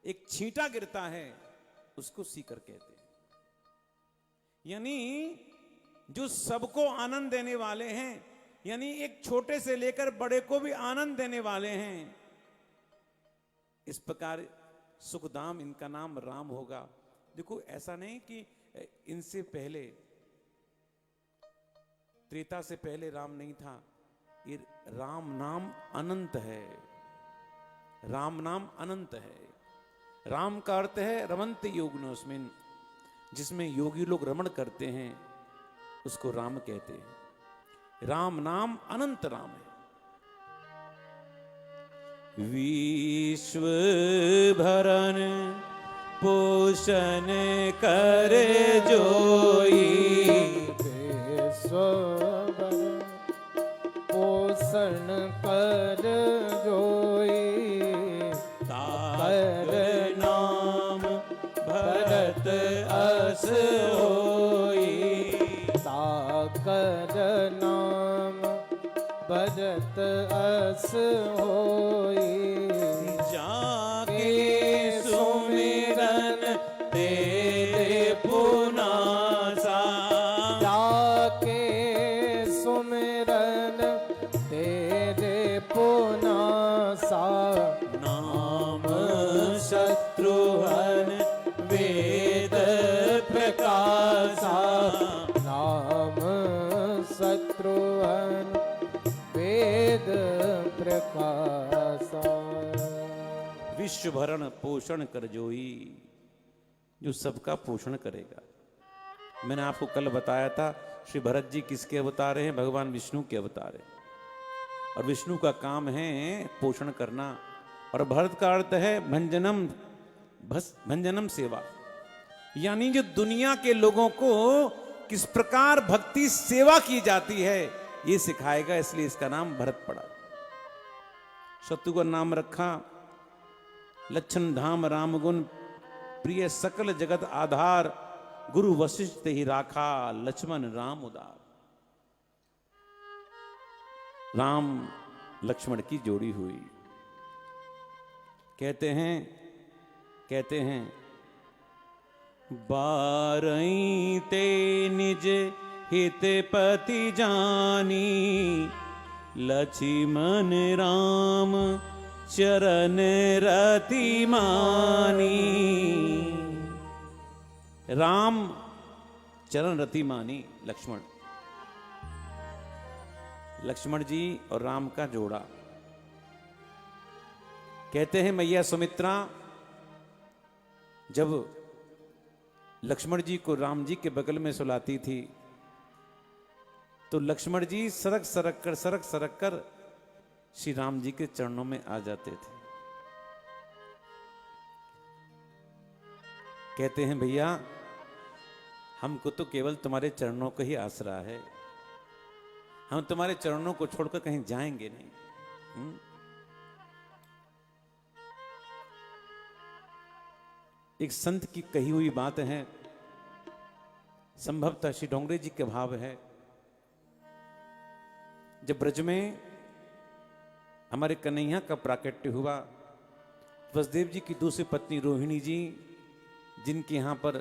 एक छींटा गिरता है उसको सीकर कहते हैं। यानी जो सबको आनंद देने वाले हैं, यानी एक छोटे से लेकर बड़े को भी आनंद देने वाले हैं। इस प्रकार सुखधाम इनका नाम राम होगा। देखो ऐसा नहीं कि इनसे पहले त्रेता से पहले राम नहीं था। ये राम नाम अनंत है। राम नाम अनंत है। राम का अर्थ है रमन्त योगिनोऽस्मिन्, जिसमें योगी लोग रमण करते हैं उसको राम कहते हैं। राम नाम अनंत राम है। विश्व भरण पोषण कर जोई, विश्व भरण पोषण कर जोई, ताकर नाम भरत अस होई। ताकर नाम भरत अस होई। जाके सुमिरन दे दे पुनासा, जाके सुमिरन तेरे पुनासा। नाम शत्रुहन वेद प्रकाशा। नाम शत्रुहन वेद प्रकाशा। विश्व भरण पोषण कर जोई, जो सबका पोषण करेगा। मैंने आपको कल बताया था श्री भरत जी किसके अवतार हैं? भगवान विष्णु के अवतार हैं। और विष्णु का काम है पोषण करना। और भरत का अर्थ है भंजनम सेवा, यानी जो दुनिया के लोगों को किस प्रकार भक्ति सेवा की जाती है ये सिखाएगा। इसलिए इसका नाम भरत पड़ा। शत्रु नाम रखा लक्षण धाम राम गुण प्रिय सकल जगत आधार, गुरु वशिष्ठ ही राखा लक्ष्मण राम उदार। राम लक्ष्मण की जोड़ी हुई। कहते हैं बारई ते निज हित पति जानी, लक्ष्मण राम चरण रति मानी। राम चरण रति मानी लक्ष्मण। लक्ष्मण जी और राम का जोड़ा। कहते हैं मैया सुमित्रा जब लक्ष्मण जी को राम जी के बगल में सुलाती थी तो लक्ष्मण जी सरक सरक कर श्री राम जी के चरणों में आ जाते थे। कहते हैं भैया हमको तो केवल तुम्हारे चरणों का ही आसरा है, हम तुम्हारे चरणों को छोड़कर कहीं जाएंगे नहीं। एक संत की कही हुई बात है, संभवतः श्री डोंगरे जी के भाव है। जब ब्रज में हमारे कन्हैया का प्राकट्य हुआ, वसुदेव जी की दूसरी पत्नी रोहिणी जी, जिनके यहां पर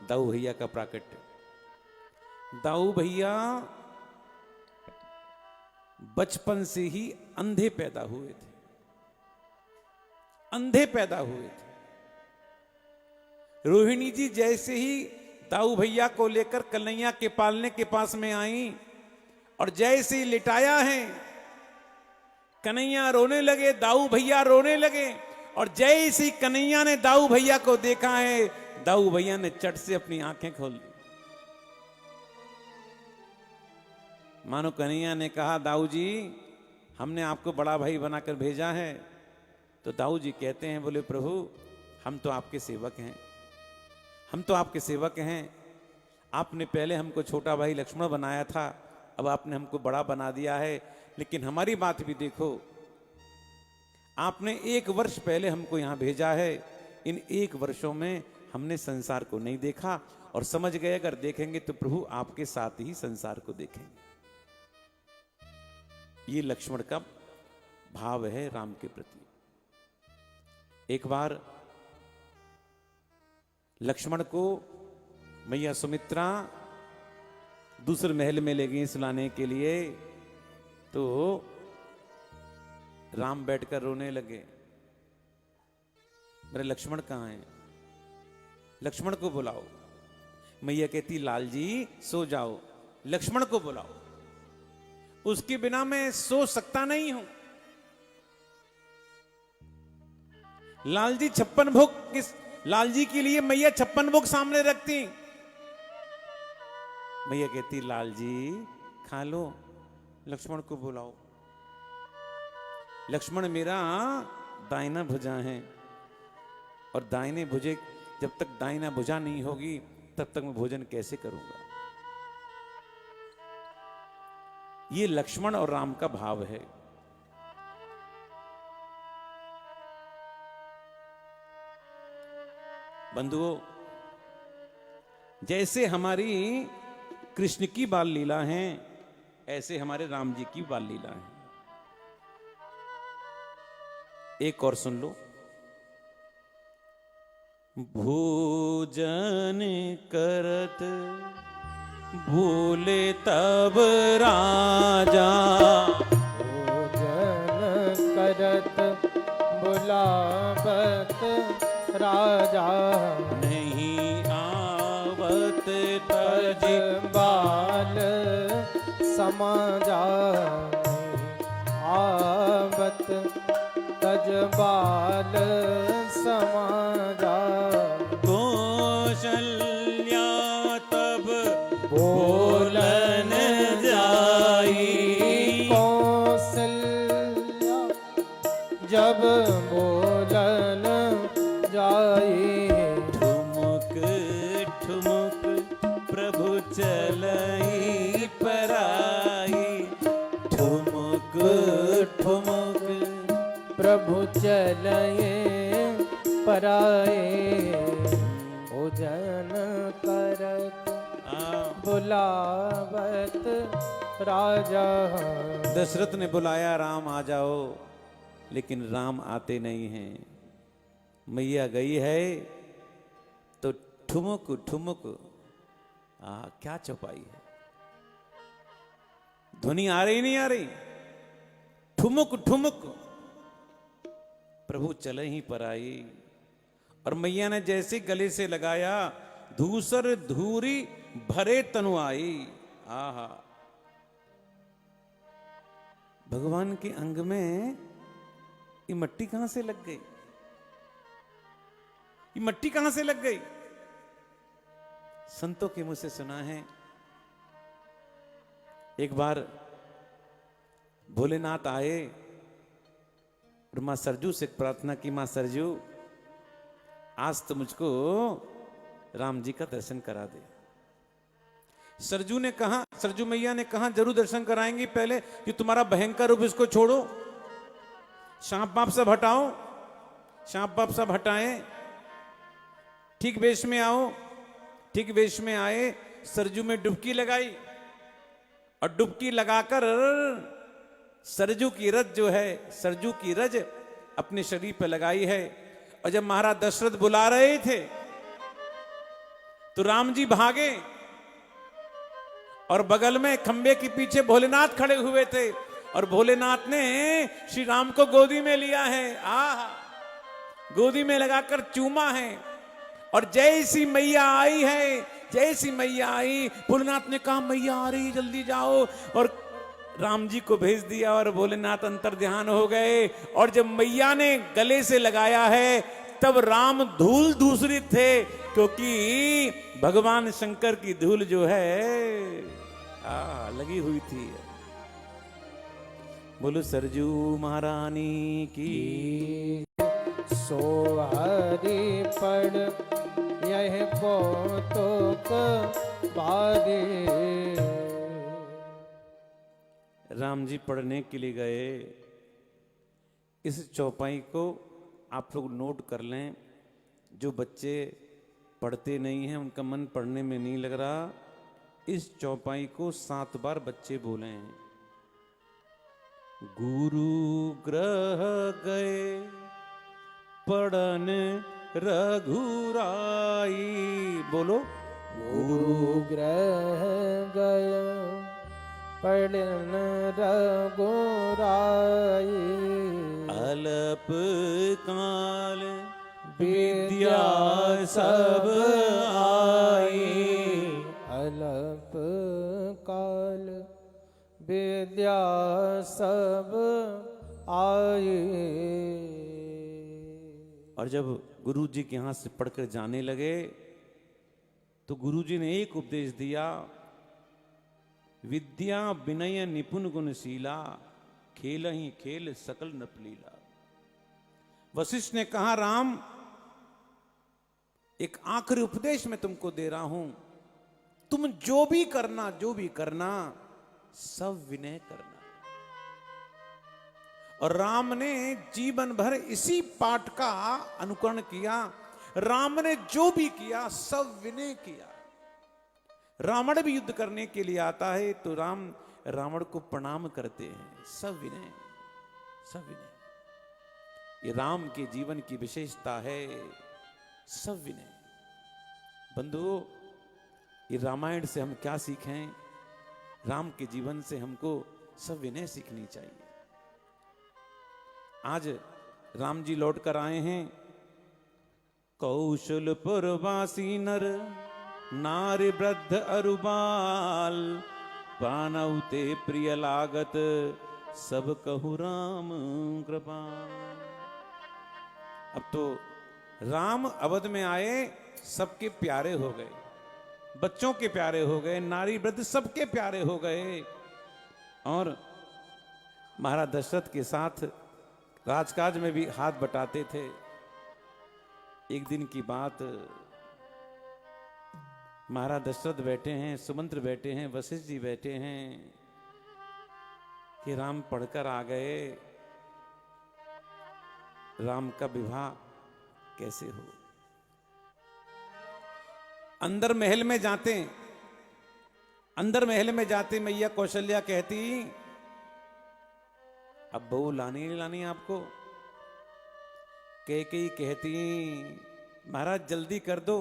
दाऊ भैया का प्राकट्य। दाऊ भैया बचपन से ही अंधे पैदा हुए थे, अंधे पैदा हुए थे। रोहिणी जी जैसे ही दाऊ भैया को लेकर कन्हैया के पालने के पास में आई और जैसे ही लिटाया है, कन्हैया रोने लगे, दाऊ भैया रोने लगे। और जैसे ही कन्हैया ने दाऊ भैया को देखा है, दाऊ भैया ने चट से अपनी आंखें खोल दी। मानो कन्हैया ने कहा, दाऊ जी हमने आपको बड़ा भाई बनाकर भेजा है। तो दाऊ जी कहते हैं, बोले प्रभु हम तो आपके सेवक हैं, हम तो आपके सेवक हैं। आपने पहले हमको छोटा भाई लक्ष्मण बनाया था, अब आपने हमको बड़ा बना दिया है। लेकिन हमारी बात भी देखो, आपने 1 वर्ष पहले हमको यहां भेजा है। इन 1 वर्षों में हमने संसार को नहीं देखा और समझ गए अगर देखेंगे तो प्रभु आपके साथ ही संसार को देखेंगे। ये लक्ष्मण का भाव है राम के प्रति। एक बार लक्ष्मण को मैया सुमित्रा दूसरे महल में ले गई सुलाने के लिए, तो राम बैठकर रोने लगे। मेरे लक्ष्मण कहाँ हैं? लक्ष्मण को बुलाओ। मैया कहती लाल जी सो जाओ, लक्ष्मण को बुलाओ, उसके बिना मैं सो सकता नहीं हूं। लाल जी 56 भोग किस लाल जी के लिए मैया 56 भोग सामने रखती। मैया कहती लाल जी खा लो, लक्ष्मण को बुलाओ। लक्ष्मण मेरा दाहिना भुजा है और दाहिने भुजे, जब तक दाहिना भुजा नहीं होगी तब तक मैं भोजन कैसे करूंगा। ये लक्ष्मण और राम का भाव है। बंधुओं, जैसे हमारी कृष्ण की बाल लीला है, ऐसे हमारे राम जी की बाल लीला है। एक और सुन लो। भोजन करत भूले तब राजा, भोजन करत बुलावत राजा, नहीं आवत तज बाल समाजा, आवत तज बाल समाजा। कौशल्या तब बोलन जाई, कौशल्या जब बोलन जाई, ठुमुक ठुमुक प्रभु चलई पराई, ठुमुक ठुमुक प्रभु चलए पराए, भोजन करत बुलावत राजा। दशरथ ने बुलाया राम आ जाओ, लेकिन राम आते नहीं हैं। मैया गई है तो ठुमुक ठुमुक, क्या चौपाई है, ध्वनि आ रही नहीं आ रही, ठुमुक ठुमुक प्रभु चले ही पर आई। और मैया ने जैसे गले से लगाया, धूसर धूरी भरे तनु आई। आहा, भगवान के अंग में ये मट्टी कहां से लग गई, ये मट्टी कहां से लग गई। संतों के मुंह से सुना है, एक बार भोलेनाथ आए और मां सरजू से प्रार्थना की, मां सरजू आज तो मुझको राम जी का दर्शन करा दे। सरजू ने कहा, सरजू मैया ने कहा जरूर दर्शन कराएंगी, पहले कि तुम्हारा भयंकर रूप इसको छोड़ो, सांप बाप सब हटाओ, सांप बाप सब हटाएं, ठीक वेश में आओ। ठीक वेश में आए, सरजू में डुबकी लगाई और डुबकी लगाकर सरजू की रज जो है, सरजू की रज अपने शरीर पर लगाई है। और जब महाराज दशरथ बुला रहे थे तो राम जी भागे और बगल में खंबे के पीछे भोलेनाथ खड़े हुए थे और भोलेनाथ ने श्री राम को गोदी में लिया है। आहा, गोदी में लगाकर चूमा है। और जैसी मैया आई है, जैसी मैया आई, भोलेनाथ ने कहा मैया आ रही, जल्दी जाओ, और राम जी को भेज दिया और भोलेनाथ अंतर ध्यान हो गए। और जब मैया ने गले से लगाया है तब राम धूल दूसरित थे, क्योंकि भगवान शंकर की धूल जो है लगी हुई थी। बोलो सरजू महारानी की। सो हरि पड़ यह कौतुक बारे। राम जी पढ़ने के लिए गए। इस चौपाई को आप लोग नोट कर लें। जो बच्चे पढ़ते नहीं हैं, उनका मन पढ़ने में नहीं लग रहा, इस चौपाई को 7 बार बच्चे बोलें। गुरु ग्रह गए पढ़न रघुराई। बोलो गुरु ग्रह गया पढ़न रघुराई। अल्प काल विद्या सब आई। अल्प काल विद्या सब आई। और जब गुरु जी के यहां से पढ़कर जाने लगे तो गुरु जी ने एक उपदेश दिया, विद्या विनय निपुण गुणशीला, खेल ही खेल सकल नपलीला। वशिष्ठ ने कहा राम, एक आखिरी उपदेश मैं तुमको दे रहा हूं, तुम जो भी करना सब विनय करना। और राम ने जीवन भर इसी पाठ का अनुकरण किया। राम ने जो भी किया सब विनय किया। रावण भी युद्ध करने के लिए आता है तो राम रावण को प्रणाम करते हैं। सब विनय, सब विनय। ये राम के जीवन की विशेषता है, सब विनय। बंधुओं, ये रामायण से हम क्या सीखें? राम के जीवन से हमको सब विनय सीखनी चाहिए। आज राम जी लौट कर आए हैं। कौशलपुर वासी नर नारी वृद्ध अरुबाल, पानौते प्रिय लागत सब कहु राम कृपा। अब तो राम अवध में आए, सबके प्यारे हो गए, बच्चों के प्यारे हो गए, नारी वृद्ध सबके प्यारे हो गए। और महाराज दशरथ के साथ राजकाज में भी हाथ बटाते थे। एक दिन की बात, महाराज दशरथ बैठे हैं, सुमंत्र बैठे हैं, वशिष्ठ जी बैठे हैं कि राम पढ़कर आ गए, राम का विवाह कैसे हो। अंदर महल में जाते, अंदर महल में जाते मैया कौशल्या कहती, अब बहू लानी नहीं लानी आपको? कैकेयी कहती, महाराज जल्दी कर दो,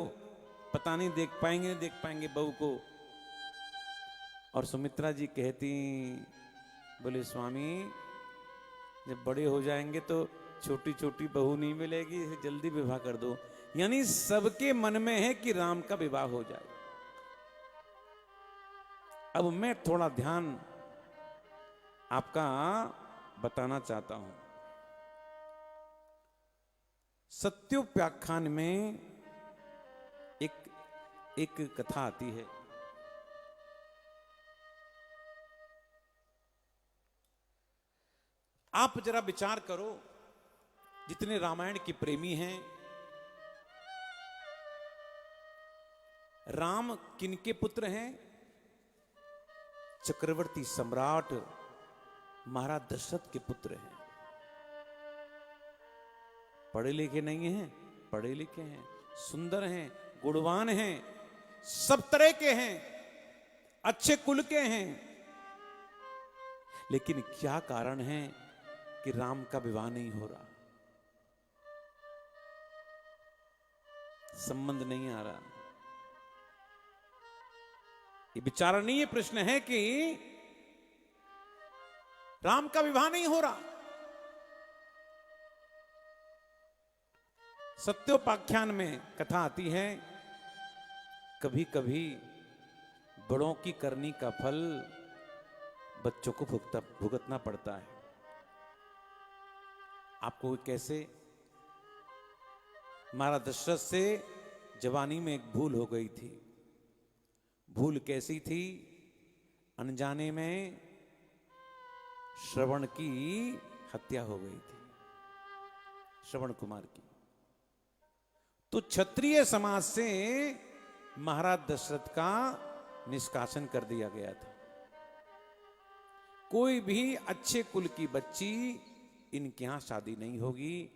पता नहीं देख पाएंगे बहू को। और सुमित्रा जी कहती, बोले स्वामी जब बड़े हो जाएंगे तो छोटी छोटी बहू नहीं मिलेगी, जल्दी विवाह कर दो। यानी सबके मन में है कि राम का विवाह हो जाए। अब मैं थोड़ा ध्यान आपका बताना चाहता हूं। सत्योपाख्यान में एक कथा आती है। आप जरा विचार करो, जितने रामायण के प्रेमी हैं, राम किनके पुत्र हैं? चक्रवर्ती सम्राट महाराज दशरथ के पुत्र हैं। पढ़े लिखे नहीं हैं? पढ़े लिखे हैं, सुंदर हैं, गुणवान हैं, सब तरह के हैं, अच्छे कुल के हैं। लेकिन क्या कारण है कि राम का विवाह नहीं हो रहा, संबंध नहीं आ रहा? ये विचारणीय प्रश्न है कि राम का विवाह नहीं हो रहा। सत्योपाख्यान में कथा आती है, कभी कभी बड़ों की करनी का फल बच्चों को भुगतना पड़ता है। आपको कैसे? महाराज दशरथ से जवानी में एक भूल हो गई थी। भूल कैसी थी? अनजाने में श्रवण की हत्या हो गई थी, श्रवण कुमार की। तो क्षत्रिय समाज से महाराज दशरथ का निष्कासन कर दिया गया था। कोई भी अच्छे कुल की बच्ची इनके यहां शादी नहीं होगी।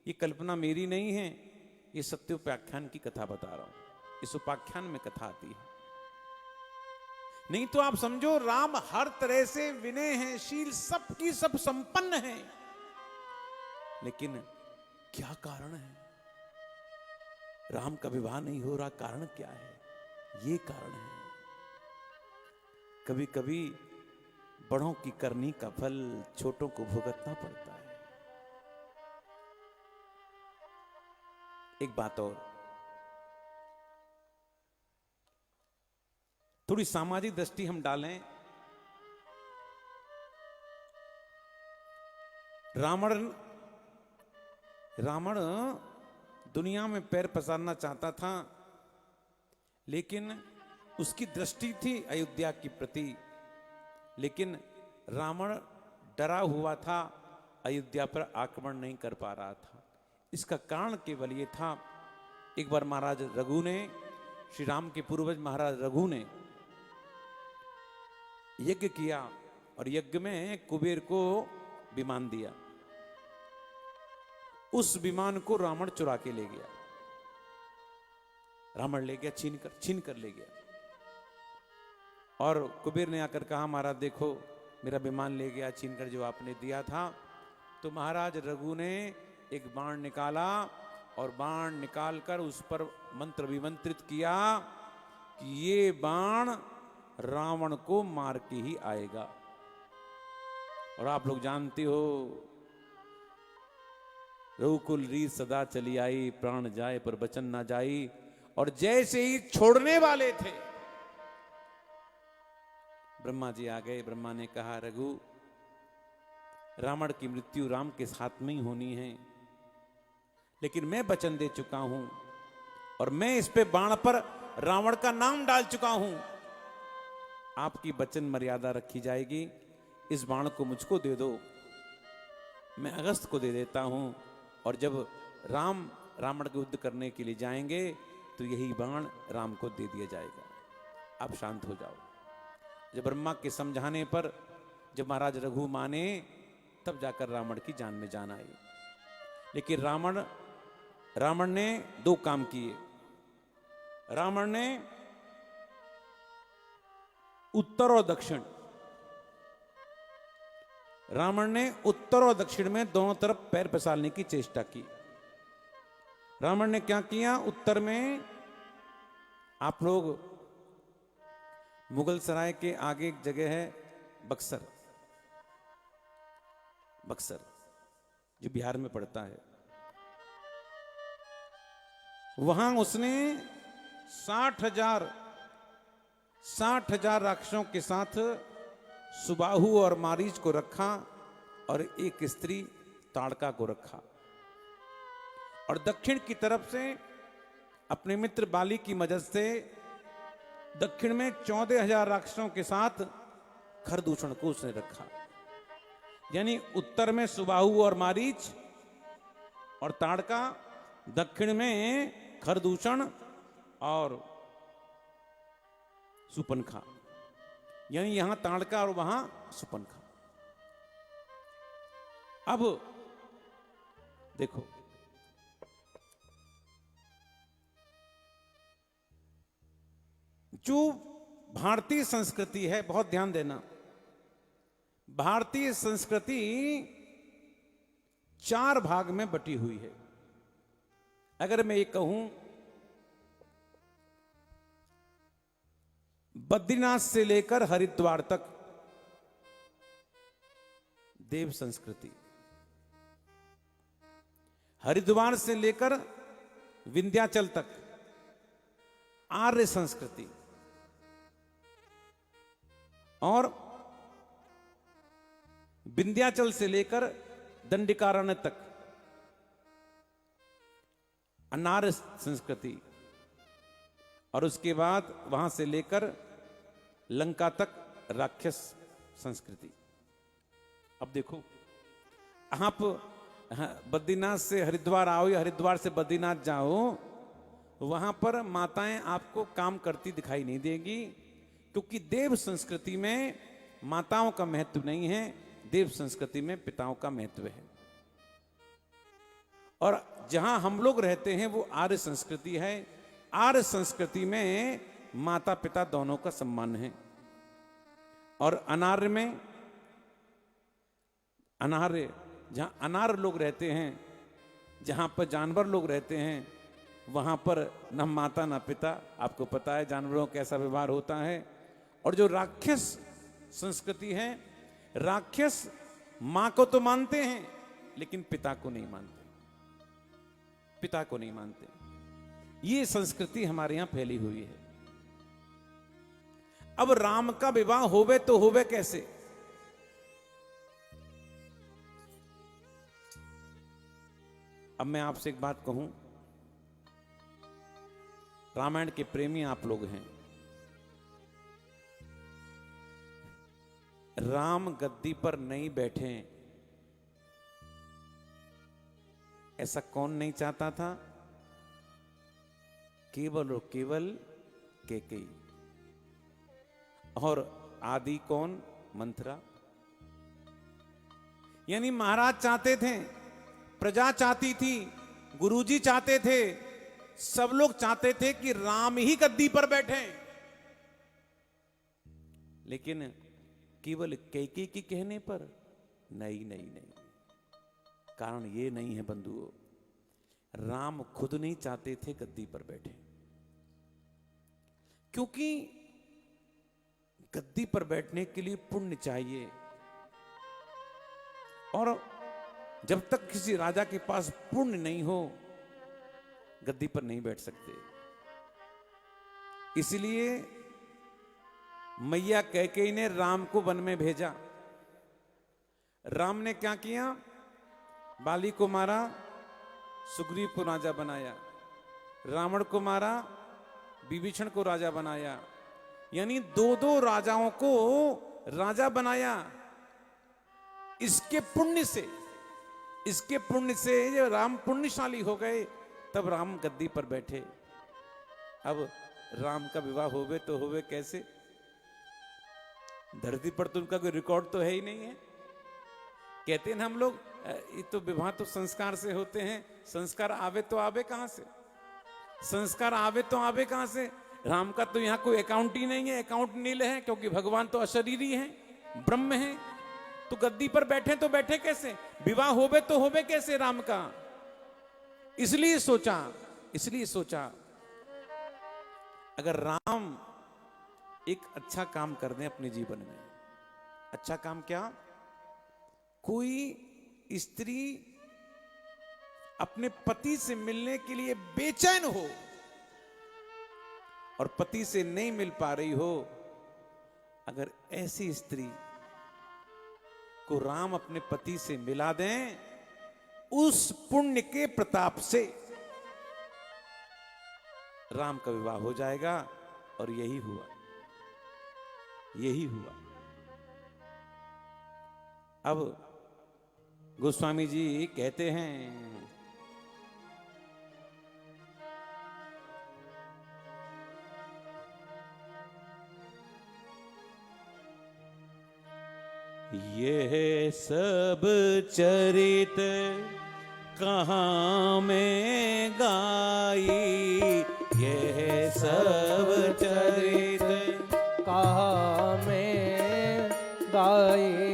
ये कल्पना मेरी नहीं है, ये सत्योपाख्यान की कथा बता रहा हूं। इस उपाख्यान में कथा आती है। नहीं तो आप समझो राम हर तरह से विनय है, शील सबकी सब संपन्न है, लेकिन क्या कारण है? राम का विवाह नहीं हो रहा, कारण क्या है? ये कारण है। कभी कभी बड़ों की करनी का फल छोटों को भुगतना पड़ता है। एक बात और, थोड़ी सामाजिक दृष्टि हम डालें। रावण दुनिया में पैर पसारना चाहता था, लेकिन उसकी दृष्टि थी अयोध्या के प्रति, लेकिन रावण डरा हुआ था, अयोध्या पर आक्रमण नहीं कर पा रहा था। इसका कारण केवल ये था, एक बार महाराज रघु ने, श्री राम के पूर्वज महाराज रघु ने यज्ञ किया और यज्ञ में कुबेर को विमान दिया। उस विमान को रावण चुरा के ले गया। रावण ले गया, छीन कर ले गया। और कुबेर ने आकर कहा, महाराज देखो मेरा विमान ले गया छीन कर, जो आपने दिया था। तो महाराज रघु ने एक बाण निकाला और बाण निकालकर उस पर मंत्र विमंत्रित किया कि ये बाण रावण को मार के ही आएगा। और आप लोग जानते हो, रघुकुल रीत सदा चली आई, प्राण जाए पर बचन ना जाई। और जैसे ही छोड़ने वाले थे, ब्रह्मा जी आ गए। ब्रह्मा ने कहा, रघु रावण की मृत्यु राम के साथ में ही होनी है, लेकिन मैं वचन दे चुका हूं और मैं इस पे बाण पर रावण का नाम डाल चुका हूं। आपकी वचन मर्यादा रखी जाएगी। इस बाण को मुझको दे दो, मैं अगस्त को दे देता हूं। और जब राम रावण के युद्ध करने के लिए जाएंगे तो यही बाण राम को दे दिया जाएगा। आप शांत हो जाओ। जब ब्रह्मा के समझाने पर जब महाराज रघु माने, तब जाकर रावण की जान में जान आई। लेकिन रावण ने दो काम किए। रावण ने उत्तर और दक्षिण, रावण ने उत्तर और दक्षिण में दोनों तरफ पैर पसारने की चेष्टा की। रावण ने क्या किया? उत्तर में आप लोग, मुगल सराय के आगे एक जगह है बक्सर, जो बिहार में पड़ता है, वहां उसने 60,000 राक्षसों के साथ सुबाहु और मारीच को रखा और एक स्त्री ताड़का को रखा। और दक्षिण की तरफ से अपने मित्र बाली की मदद से दक्षिण में 14,000 राक्षसों के साथ खरदूषण को उसने रखा। यानी उत्तर में सुबाहु और मारीच और ताड़का, दक्षिण में खरदूषण और सुपनखा। यानी यहां ताड़का और वहां सुपनखा। अब देखो, जो भारतीय संस्कृति है, बहुत ध्यान देना, भारतीय संस्कृति 4 भाग में बटी हुई है। अगर मैं ये कहूं बद्रीनाथ से लेकर हरिद्वार तक देव संस्कृति, हरिद्वार से लेकर विंध्याचल तक आर्य संस्कृति, और विंध्याचल से लेकर दंडिकारण्य तक अनार्य संस्कृति, और उसके बाद वहां से लेकर लंका तक राक्षस संस्कृति। अब देखो, आप बद्रीनाथ से हरिद्वार आओ या हरिद्वार से बद्रीनाथ जाओ, वहां पर माताएं आपको काम करती दिखाई नहीं देगी, क्योंकि देव संस्कृति में माताओं का महत्व नहीं है, देव संस्कृति में पिताओं का महत्व है। और जहां हम लोग रहते हैं वो आर्य संस्कृति है। आर्य संस्कृति में माता पिता दोनों का सम्मान है, और अनार्य में, अनार्य जहां अनार्य लोग रहते हैं, जहां पर जानवर लोग रहते हैं, वहां पर न माता न पिता। आपको पता है जानवरों का कैसा व्यवहार होता है। और जो राक्षस संस्कृति है, राक्षस मां को तो मानते हैं लेकिन पिता को नहीं मानते, पिता को नहीं मानते। ये संस्कृति हमारे यहां फैली हुई है। अब राम का विवाह होवे तो होवे कैसे? अब मैं आपसे एक बात कहूं, रामायण के प्रेमी आप लोग हैं। राम गद्दी पर नहीं बैठे, ऐसा कौन नहीं चाहता था? केवल और केवल कैकेयी। और आदि कौन? मंथरा। यानी महाराज चाहते थे, प्रजा चाहती थी, गुरुजी चाहते थे, सब लोग चाहते थे कि राम ही गद्दी पर बैठे, लेकिन केवल कैकेयी के कहने पर नहीं नहीं नहीं। कारण ये नहीं है बंधुओं, राम खुद नहीं चाहते थे गद्दी पर बैठे, क्योंकि गद्दी पर बैठने के लिए पुण्य चाहिए, और जब तक किसी राजा के पास पुण्य नहीं हो गद्दी पर नहीं बैठ सकते। इसलिए मैया कैकेयी ने राम को वन में भेजा। राम ने क्या किया? बाली को मारा, सुग्रीव को राजा बनाया, रावण को मारा, विभीषण को राजा बनाया, यानी 2-2 राजाओं को राजा बनाया। इसके पुण्य से, इसके पुण्य से जब राम पुण्यशाली हो गए तब राम गद्दी पर बैठे। अब राम का विवाह होवे तो होवे कैसे? धरती पर तो उनका कोई रिकॉर्ड तो है ही नहीं है। कहते हैं ना हम लोग, ये तो विवाह तो संस्कार से होते हैं। संस्कार आवे तो आवे कहां से? संस्कार आवे तो आवे कहां से? राम का तो यहां कोई अकाउंट ही नहीं है, अकाउंट नील है, क्योंकि भगवान तो अशरीरी हैं, ब्रह्म हैं। तो गद्दी पर बैठे तो बैठे कैसे? विवाह होवे तो होवे कैसे राम का? इसलिए सोचा अगर राम एक अच्छा काम कर दें अपने जीवन में। अच्छा काम क्या? कोई स्त्री अपने पति से मिलने के लिए बेचैन हो और पति से नहीं मिल पा रही हो, अगर ऐसी स्त्री को राम अपने पति से मिला दें, उस पुण्य के प्रताप से राम का विवाह हो जाएगा। और यही हुआ, यही हुआ। अब गोस्वामी जी कहते हैं, ये सब चरित कहाँ में गाई, ये सब चरित कहाँ में गाई,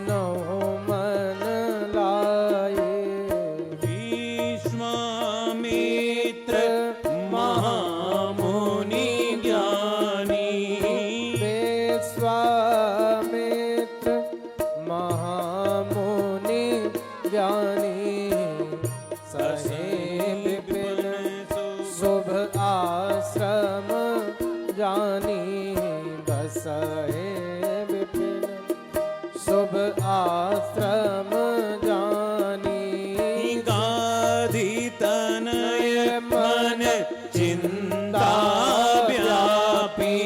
सुनो मन लाए। विश्वामित्र महामुनि ज्ञानी, विश्वामित्र महामुनि ज्ञानी, सहे विपिन शुभ आश्रम जानी, बसहे विपिन शुभ आश्रम जानी। गाधी तनय मन चिंता व्यापी,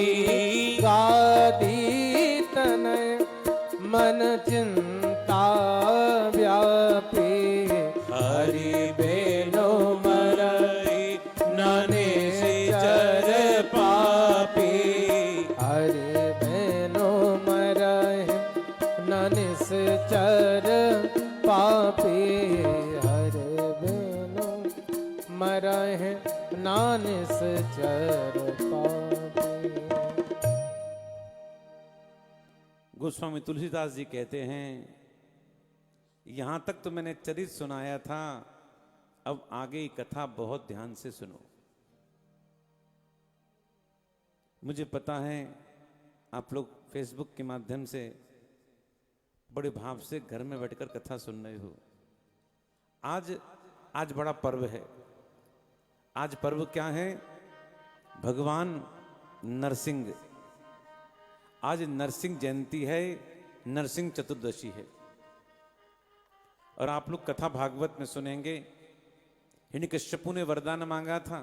गादी तनय मन चिंता व्यापी, हरि बेनो मरई नने चर पापी, हरि बेनो मरहि ननिश्चर पापी, हरि बेनो मरहि नानिश्चर पापी। गोस्वामी तुलसीदास जी कहते हैं, यहां तक तो मैंने चरित सुनाया था, अब आगे की कथा बहुत ध्यान से सुनो। मुझे पता है आप लोग फेसबुक के माध्यम से बड़े भाव से घर में बैठकर कथा सुन रहे हो। आज बड़ा पर्व है। आज पर्व क्या है? भगवान नरसिंह। आज नरसिंह जयंती है, नरसिंह चतुर्दशी है। और आप लोग कथा भागवत में सुनेंगे, हिरण्यकश्यपु ने वरदान मांगा था,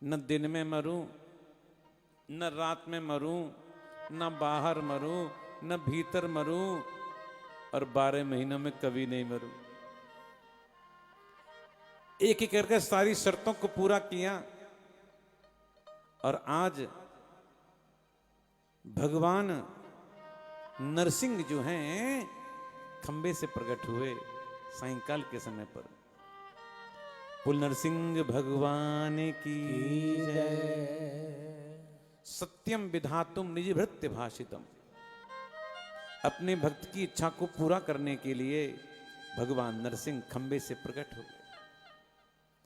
न दिन में मरूं, न रात में मरूं, न बाहर मरूं, न भीतर मरूं, और 12 महीनों में कभी नहीं मरूं। एक एक करके सारी शर्तों को पूरा किया, और आज भगवान नरसिंह जो हैं खंबे से प्रकट हुए सायंकाल के समय पर। बोल नरसिंह भगवान की जय। सत्यम विधातुम निज भृत्य भाषितम। अपने भक्त की इच्छा को पूरा करने के लिए भगवान नरसिंह खंबे से प्रकट हो गए।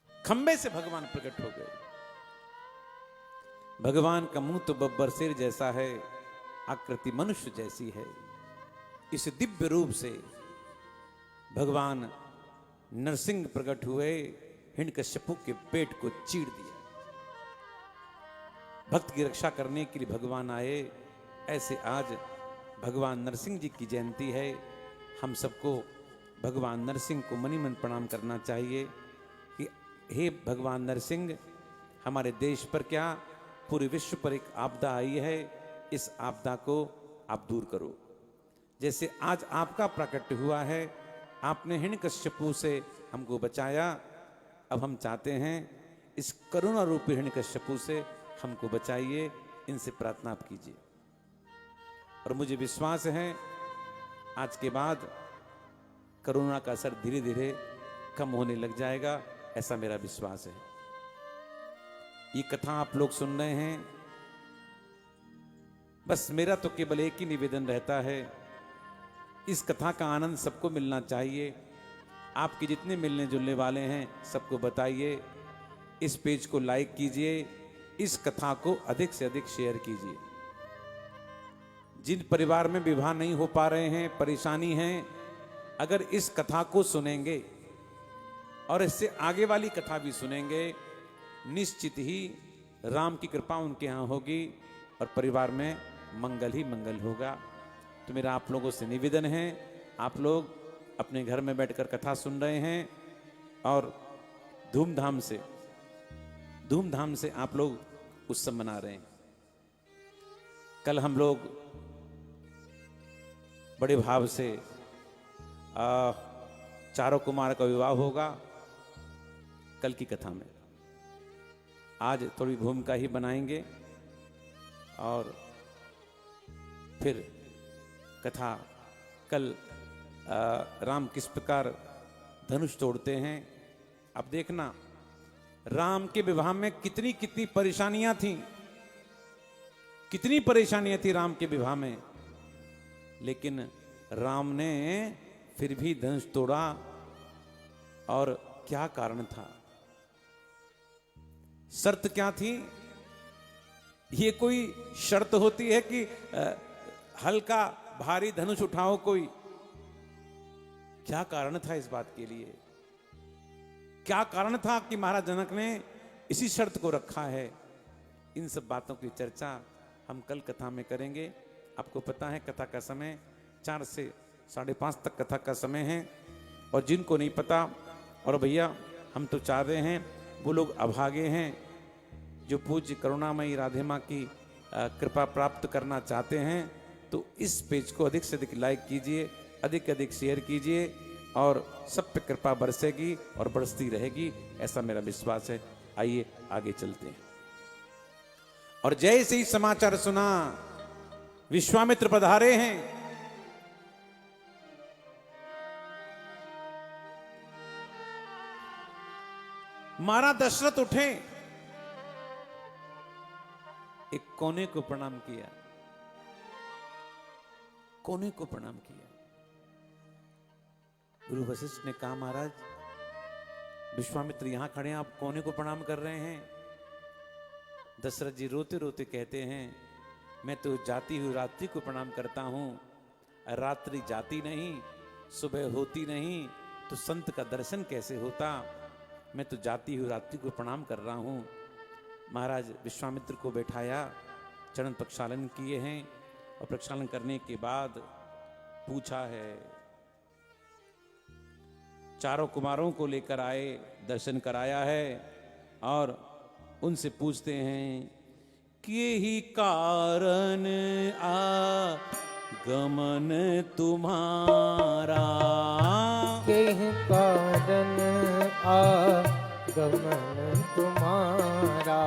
खंबे से भगवान प्रकट हो गए। भगवान का मुंह तो बब्बर शेर जैसा है, आकृति मनुष्य जैसी है। इस दिव्य रूप से भगवान नरसिंह प्रकट हुए, हिरण्यकश्यपु के पेट को चीर दिया। भक्त की रक्षा करने के लिए भगवान आए। ऐसे आज भगवान नरसिंह जी की जयंती है। हम सबको भगवान नरसिंह को मनि मन प्रणाम करना चाहिए कि हे भगवान नरसिंह, हमारे देश पर क्या पूरे विश्व पर एक आपदा आई है, इस आपदा को आप दूर करो। जैसे आज आपका प्राकट्य हुआ है, आपने हिरण्यकश्यपु से हमको बचाया, अब हम चाहते हैं इस करुणा रूपी हिरण्यकश्यपु से हमको बचाइए। इनसे प्रार्थना आप कीजिए। और मुझे विश्वास है आज के बाद करुणा का असर धीरे धीरे कम होने लग जाएगा, ऐसा मेरा विश्वास है। ये कथा आप लोग सुन रहे हैं, बस मेरा तो केवल एक ही निवेदन रहता है, इस कथा का आनंद सबको मिलना चाहिए। आपके जितने मिलने जुलने वाले हैं सबको बताइए, इस पेज को लाइक कीजिए, इस कथा को अधिक से अधिक शेयर कीजिए। जिन परिवार में विवाह नहीं हो पा रहे हैं, परेशानी है, अगर इस कथा को सुनेंगे और इससे आगे वाली कथा भी सुनेंगे, निश्चित ही राम की कृपा उनके यहाँ होगी और परिवार में मंगल ही मंगल होगा। तो मेरा आप लोगों से निवेदन है, आप लोग अपने घर में बैठकर कथा सुन रहे हैं और धूमधाम से आप लोग उत्सव मना रहे हैं। कल हम लोग बड़े भाव से चारों कुमार का विवाह होगा कल की कथा में। आज थोड़ी भूमिका ही बनाएंगे और फिर कथा कल राम किस प्रकार धनुष तोड़ते हैं। अब देखना राम के विवाह में कितनी कितनी परेशानियां थी, कितनी परेशानियां थी राम के विवाह में, लेकिन राम ने फिर भी धनुष तोड़ा, और क्या कारण था, शर्त क्या थी? ये कोई शर्त होती है कि हल्का भारी धनुष उठाओ कोई? क्या कारण था इस बात के लिए? क्या कारण था कि महाराज जनक ने इसी शर्त को रखा है? इन सब बातों की चर्चा हम कल कथा में करेंगे। आपको पता है कथा का समय 4 से 5:30 तक कथा का समय है, और जिनको नहीं पता, और भैया हम तो चाह रहे हैं वो लोग अभागे हैं जो पूज्य करुणामयी राधे माँ की कृपा प्राप्त करना चाहते हैं, तो इस पेज को अधिक से अधिक लाइक कीजिए, अधिक अधिक शेयर कीजिए, और सब पे कृपा बरसेगी और बरसती रहेगी, ऐसा मेरा विश्वास है। आइए आगे चलते हैं। और जैसे ही समाचार सुना, विश्वामित्र पधारे हैं। महाराज दशरथ उठे, एक कोने को प्रणाम किया, कोने को प्रणाम किया। गुरु वशिष्ठ ने कहा, महाराज विश्वामित्र यहां खड़े हैं, आप कोने को प्रणाम कर रहे हैं? दशरथ जी रोते रोते कहते हैं, मैं तो जाती हुई रात्रि को प्रणाम करता हूं, रात्रि जाती नहीं, सुबह होती नहीं, तो संत का दर्शन कैसे होता? मैं तो जाती हुई रात्रि को प्रणाम कर रहा हूं। महाराज विश्वामित्र को बैठाया, चरण प्रक्षालन किए हैं, और प्रक्षालन करने के बाद पूछा है, चारों कुमारों को लेकर आए, दर्शन कराया है, और उनसे पूछते हैं कि ही कारण आगमन तुम्हारा, के कारण आगमन तुम्हारा,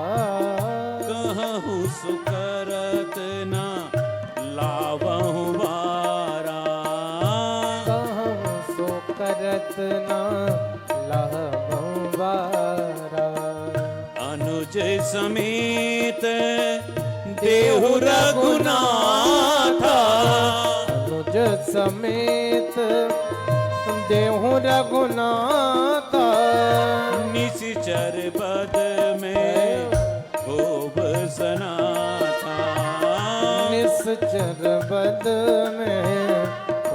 कहूँ सुकरत न लावहु बारा, कहूँ सुकरत न लावहु बारा, अनुज समेत देहु रघुनाथा, अनुज समेत देहु रघुनाथा, निश्चर पद में खूब सनाथा, निश्चर बद में ओ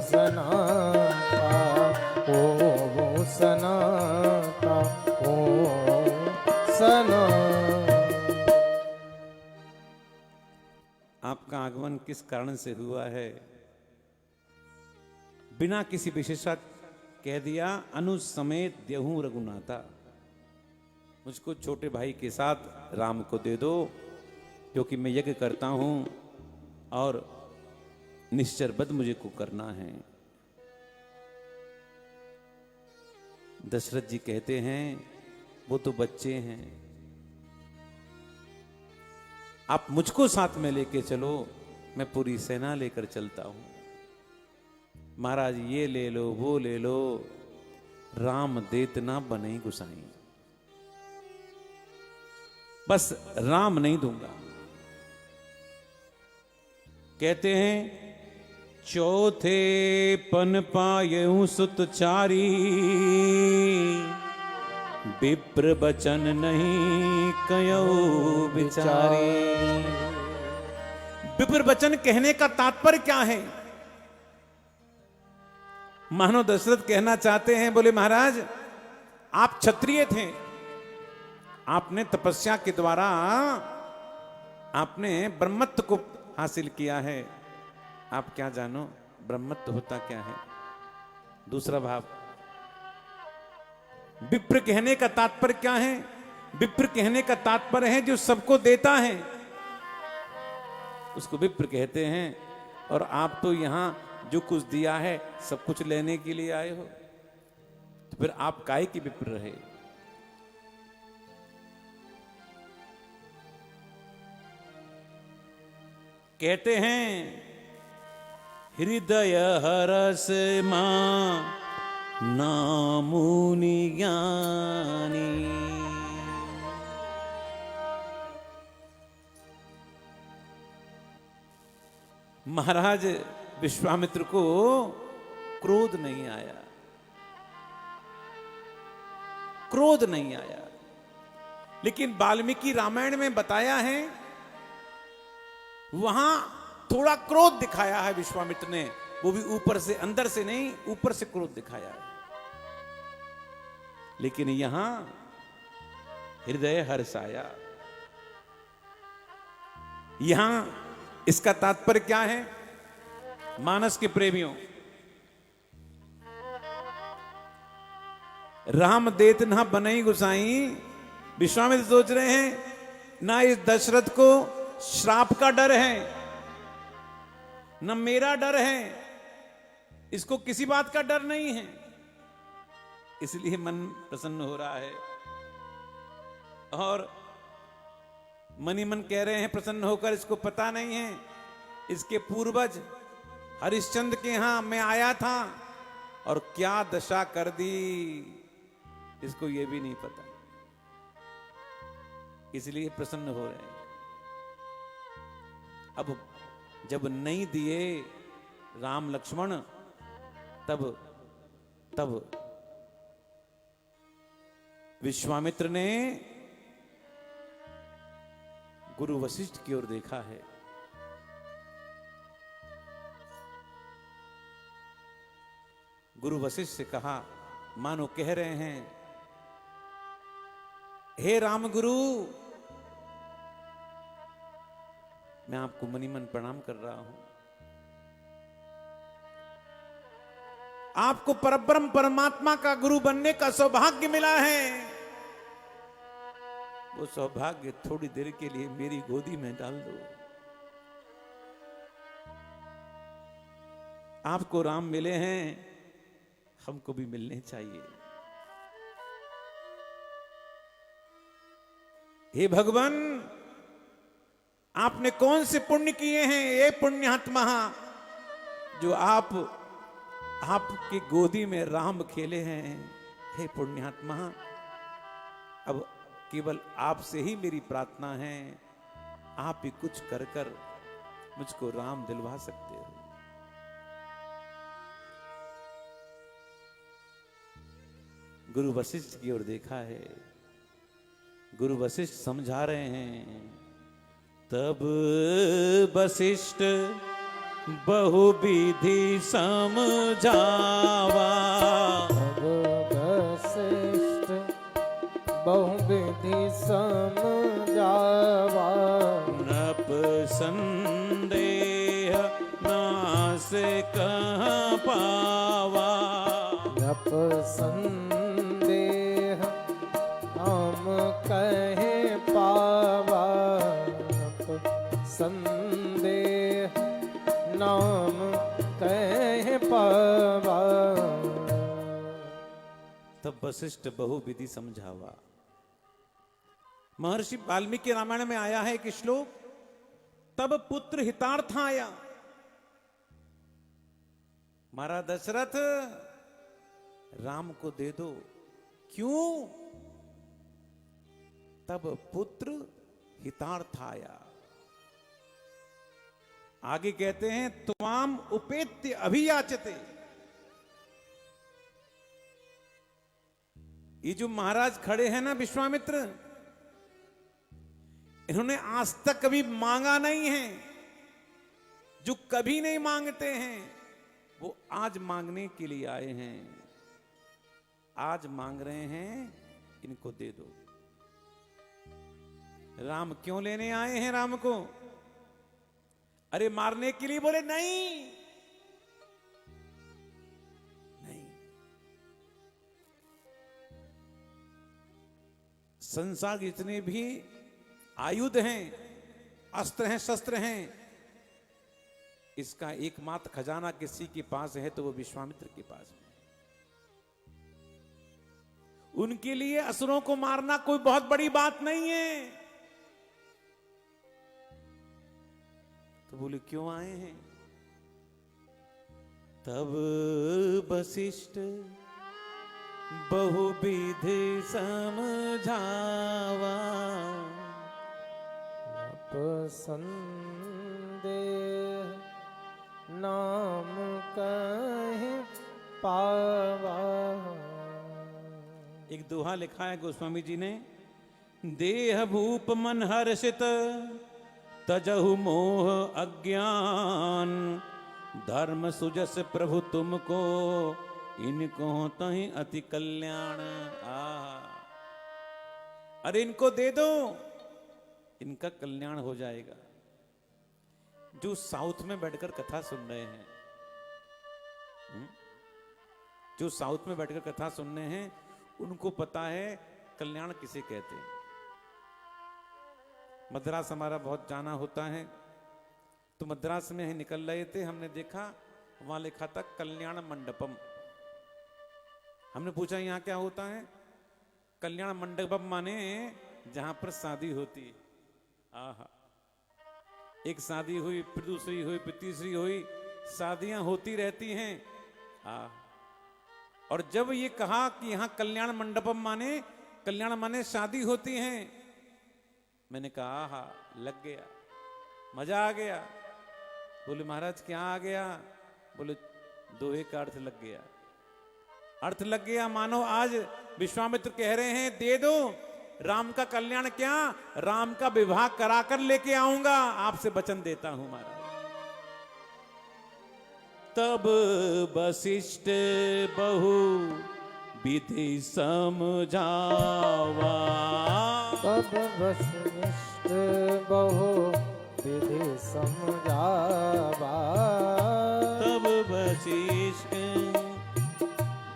सनाथा, ओ सनाथा, ओ सना। आपका आगमन किस कारण से हुआ है? बिना किसी विशेषक कह दिया, अनुज समेत देहु रघुनाथा, मुझको छोटे भाई के साथ राम को दे दो, क्योंकि मैं यज्ञ करता हूं और निश्चरबद्ध मुझे को करना है। दशरथ जी कहते हैं, वो तो बच्चे हैं, आप मुझको साथ में लेके चलो, मैं पूरी सेना लेकर चलता हूं। महाराज ये ले लो, वो ले लो, राम देत ना बने गुसाई, बस राम नहीं दूंगा। कहते हैं, चौथे पन पायऊ सुत चारी, विप्र बचन नहीं कयो बिचारी। विप्र बचन कहने का तात्पर्य क्या है? मानो दशरथ कहना चाहते हैं, बोले महाराज आप क्षत्रिय थे, आपने तपस्या के द्वारा आपने ब्रह्मत्व को हासिल किया है, आप क्या जानो ब्रह्मत्व होता क्या है? दूसरा भाव, विप्र कहने का तात्पर्य क्या है? विप्र कहने का तात्पर्य है जो सबको देता है, उसको विप्र कहते हैं। और आप तो यहां जो कुछ दिया है सब कुछ लेने के लिए आए हो, तो फिर आप काहे की विप्र रहे? कहते हैं, हृदय हरस मां नामुनि ज्ञानी। महाराज विश्वामित्र को क्रोध नहीं आया, क्रोध नहीं आया। लेकिन वाल्मीकि रामायण में बताया है, वहां थोड़ा क्रोध दिखाया है विश्वामित्र ने, वो भी ऊपर से, अंदर से नहीं, ऊपर से क्रोध दिखाया है। लेकिन यहां हृदय हर्षाया। यहां इसका तात्पर्य क्या है? मानस के प्रेमियों, राम देत ना बनई गुसाई। विश्वामित्र सोच रहे हैं ना इस दशरथ को श्राप का डर है, न मेरा डर है, इसको किसी बात का डर नहीं है, इसलिए मन प्रसन्न हो रहा है। और मन ही मन कह रहे हैं प्रसन्न होकर, इसको पता नहीं है इसके पूर्वज हरिश्चंद्र के यहां मैं आया था और क्या दशा कर दी, इसको यह भी नहीं पता, इसलिए प्रसन्न हो रहे हैं। अब जब नहीं दिए राम लक्ष्मण, तब विश्वामित्र ने गुरु वशिष्ठ की ओर देखा है। गुरु वशिष्ठ से कहा, मानो कह रहे हैं, हे राम गुरु, मैं आपको मनी मन प्रणाम कर रहा हूं। आपको परब्रह्म परमात्मा का गुरु बनने का सौभाग्य मिला है। वो सौभाग्य थोड़ी देर के लिए मेरी गोदी में डाल दो। आपको राम मिले हैं, हमको भी मिलने चाहिए। हे भगवान, आपने कौन से पुण्य किए हैं, ये पुण्यात्मा, जो आपकी गोदी में राम खेले हैं। हे पुण्यात्मा, अब केवल आपसे ही मेरी प्रार्थना है, आप ही कुछ कर कर मुझको राम दिलवा सकते हो। गुरु वशिष्ठ की ओर देखा है, गुरु वशिष्ठ समझा रहे हैं। तब वशिष्ठ बहुविधि समझावा, वशिष्ठ बहुविधि समझावा, नप संदेह नास कह पावा, नप संदेह हम कहे पावा, नप संदेह नाम कहे पावा। तब वशिष्ठ बहुविधि समझावा। महर्षि वाल्मीकि रामायण में आया है कि श्लोक, तब पुत्र हितार्थ आया। मारा दशरथ, राम को दे दो। क्यों? तब पुत्र हितार्थ आया। आगे कहते हैं, त्वाम उपेत्य अभियाचते। ये जो महाराज खड़े हैं ना विश्वामित्र, इन्होंने आज तक कभी मांगा नहीं है। जो कभी नहीं मांगते हैं वो आज मांगने के लिए आए हैं। आज मांग रहे हैं, इनको दे दो। राम क्यों लेने आए हैं राम को? अरे मारने के लिए? बोले नहीं नहीं। संसार के जितने भी आयुध हैं, अस्त्र हैं, शस्त्र हैं, इसका एकमात्र खजाना किसी के पास है तो वो विश्वामित्र के पास है। उनके लिए असुरों को मारना कोई बहुत बड़ी बात नहीं है। तो बोले क्यों आए हैं? तब वशिष्ठ बहुविधि समझावा, नप संदेह नाम कहे पावा। एक दोहा लिखा है गोस्वामी जी ने, देह भूप मन हर्षित तजहु मोह अज्ञान, धर्म सुजस प्रभु तुमको इनको तहि अति कल्याण। अरे इनको दे दो, इनका कल्याण हो जाएगा। जो साउथ में बैठकर कथा सुन रहे हैं, जो साउथ में बैठकर कथा सुन रहे हैं, उनको पता है कल्याण किसे कहते हैं। मद्रास हमारा बहुत जाना होता है, तो मद्रास में ही निकल रहे थे, हमने देखा वहां लिखा था कल्याण मंडपम। हमने पूछा यहाँ क्या होता है? कल्याण मंडपम माने जहां पर शादी होती है। आहा, एक शादी हुई, फिर दूसरी हुई, फिर तीसरी हुई, शादियां होती रहती हैं। और जब ये कहा कि यहां कल्याण मंडपम माने, कल्याण माने शादी होती हैं, मैंने कहा आहा, लग गया, मजा आ गया। बोले महाराज क्या आ गया? बोले दोहे का अर्थ लग गया। अर्थ लग गया मानो आज विश्वामित्र कह रहे हैं दे दो, राम का कल्याण क्या, राम का विवाह कराकर लेके आऊंगा, आपसे वचन देता हूं महाराज। तब वशिष्ठ बहु विधि समझावा, तब वशिष्ठ बहु विधि समझावा, तब वशिष्ठ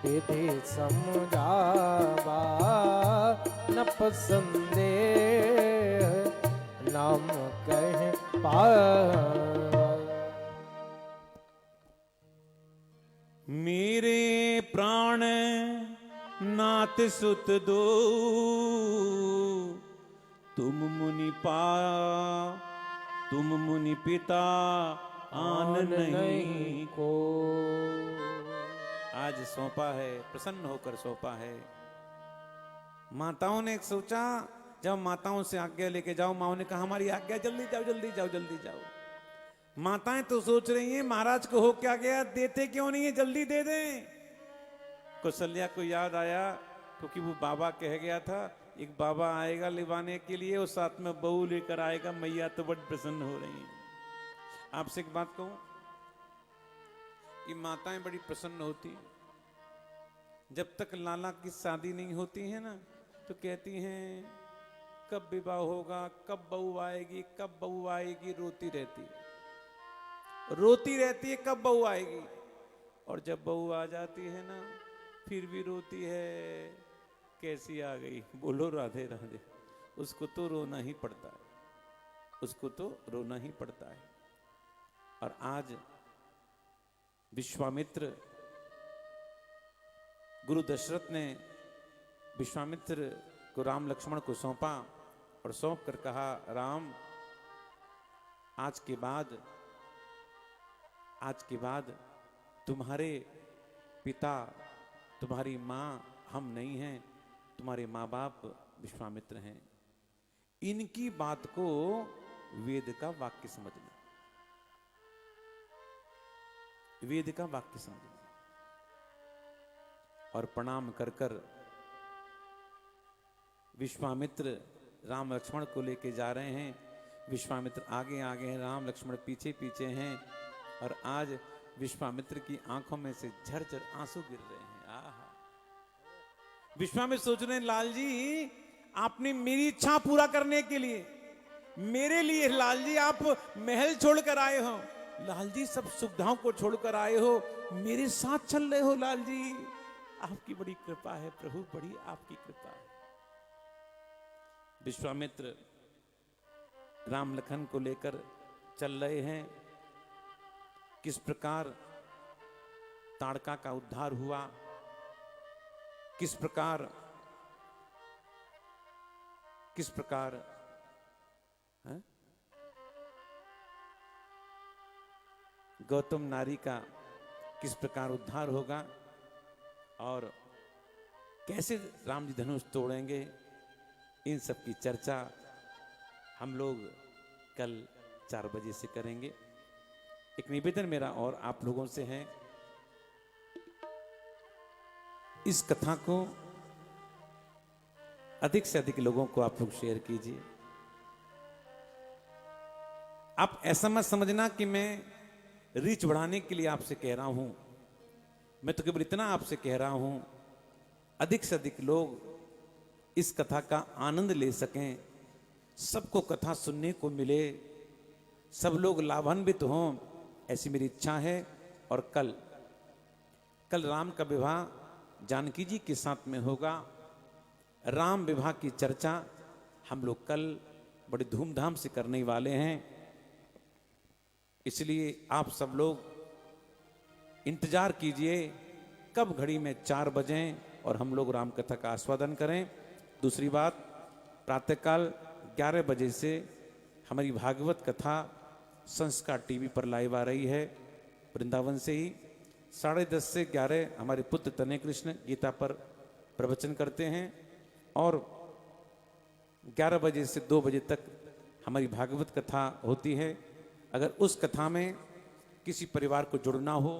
विधि समझावा, न पसंदे नाम कहे पावा। मेरे प्राण नाथ सुत दो, तुम मुनि पिता आन नहीं को। आज सौंपा है, प्रसन्न होकर सौंपा है। माताओं ने एक सोचा, जब माताओं से आज्ञा लेके जाओ, माओ ने कहा हमारी आज्ञा, जल्दी जाओ जल्दी जाओ जल्दी जाओ। माताएं तो सोच रही हैं महाराज को हो क्या गया, देते क्यों नहीं है, जल्दी दे दें। कौशल्या को याद आया, क्योंकि वो बाबा कह गया था एक बाबा आएगा लिवाने के लिए और साथ में बहू लेकर आएगा। मैया तो बड़ी प्रसन्न हो रही हैं। आपसे एक बात कहूं, ये माताएं बड़ी प्रसन्न होती हैं जब तक लाला की शादी नहीं होती है ना, तो कहती हैं कब विवाह होगा, कब बहू आएगी, कब बहू आएगी, रोती रहती है, रोती रहती है कब बहू आएगी। और जब बहू आ जाती है ना, फिर भी रोती है कैसी आ गई। बोलो राधे राधे। उसको तो रोना ही पड़ता है, उसको तो रोना ही पड़ता है। और आज विश्वामित्र, गुरु दशरथ ने विश्वामित्र को राम लक्ष्मण को सौंपा और सौंप कर कहा राम, आज के बाद तुम्हारे पिता, तुम्हारी माँ हम नहीं हैं, तुम्हारे माँ बाप विश्वामित्र हैं। इनकी बात को वेद का वाक्य समझना, वेद का वाक्य समझना। और प्रणाम कर कर विश्वामित्र राम लक्ष्मण को लेके जा रहे हैं। विश्वामित्र आगे आगे हैं, राम लक्ष्मण पीछे पीछे हैं। और आज विश्वामित्र की आंखों में से झरझर आंसू गिर रहे हैं। आहा, विश्वामित्र सोच रहे हैं लाल जी आपने मेरी इच्छा पूरा करने के लिए, मेरे लिए लाल जी आप महल छोड़कर आए हो, लाल जी सब सुविधाओं को छोड़कर आए हो, मेरे साथ चल रहे हो लाल जी, आपकी बड़ी कृपा है प्रभु, बड़ी आपकी कृपा है। विश्वामित्र राम लखन को लेकर चल रहे हैं। किस प्रकार ताड़का का उद्धार हुआ, किस प्रकार है? गौतम नारी का किस प्रकार उद्धार होगा और कैसे राम जी धनुष तोड़ेंगे, इन सब की चर्चा हम लोग कल 4 बजे से करेंगे। एक निवेदन मेरा और आप लोगों से है, इस कथा को अधिक से अधिक लोगों को आप लोग शेयर कीजिए। आप ऐसा मत समझना कि मैं रीच बढ़ाने के लिए आपसे कह रहा हूं, मैं तो केवल इतना आपसे कह रहा हूं, अधिक से अधिक लोग इस कथा का आनंद ले सकें, सबको कथा सुनने को मिले, सब लोग लाभान्वित हों, ऐसी मेरी इच्छा है। और कल राम का विवाह जानकी जी के साथ में होगा। राम विवाह की चर्चा हम लोग कल बड़ी धूमधाम से करने वाले हैं, इसलिए आप सब लोग इंतजार कीजिए कब घड़ी में 4 बजे और हम लोग राम कथा का आस्वादन करें। दूसरी बात, प्रातःकाल 11 बजे से हमारी भागवत कथा संस्कार टीवी पर लाइव आ रही है वृंदावन से ही। 10:30 से 11 हमारे पुत्र तनय कृष्ण गीता पर प्रवचन करते हैं और 11 बजे से 2 बजे तक हमारी भागवत कथा होती है। अगर उस कथा में किसी परिवार को जुड़ना हो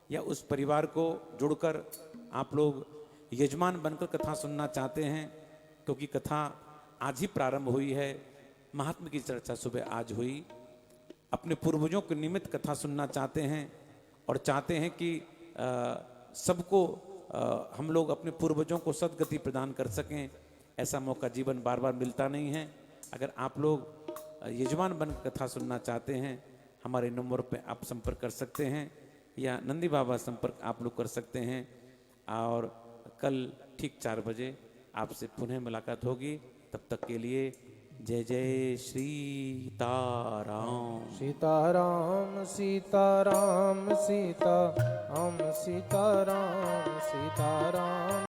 या उस परिवार को जुड़कर आप लोग यजमान बनकर कथा सुनना चाहते हैं, क्योंकि कथा आज ही प्रारंभ हुई है, महात्मा की चर्चा सुबह आज हुई, अपने पूर्वजों के निमित्त कथा सुनना चाहते हैं और चाहते हैं कि सबको हम लोग अपने पूर्वजों को सद्गति प्रदान कर सकें, ऐसा मौका जीवन बार बार मिलता नहीं है। अगर आप लोग यजमान बन कथा सुनना चाहते हैं, हमारे नंबर पे आप संपर्क कर सकते हैं या नंदी बाबा संपर्क आप लोग कर सकते हैं। और कल ठीक 4 बजे आपसे पुनः मुलाकात होगी। तब तक के लिए जय जय सीताराम। सीताराम सीताराम सीताराम सीताराम सीताराम।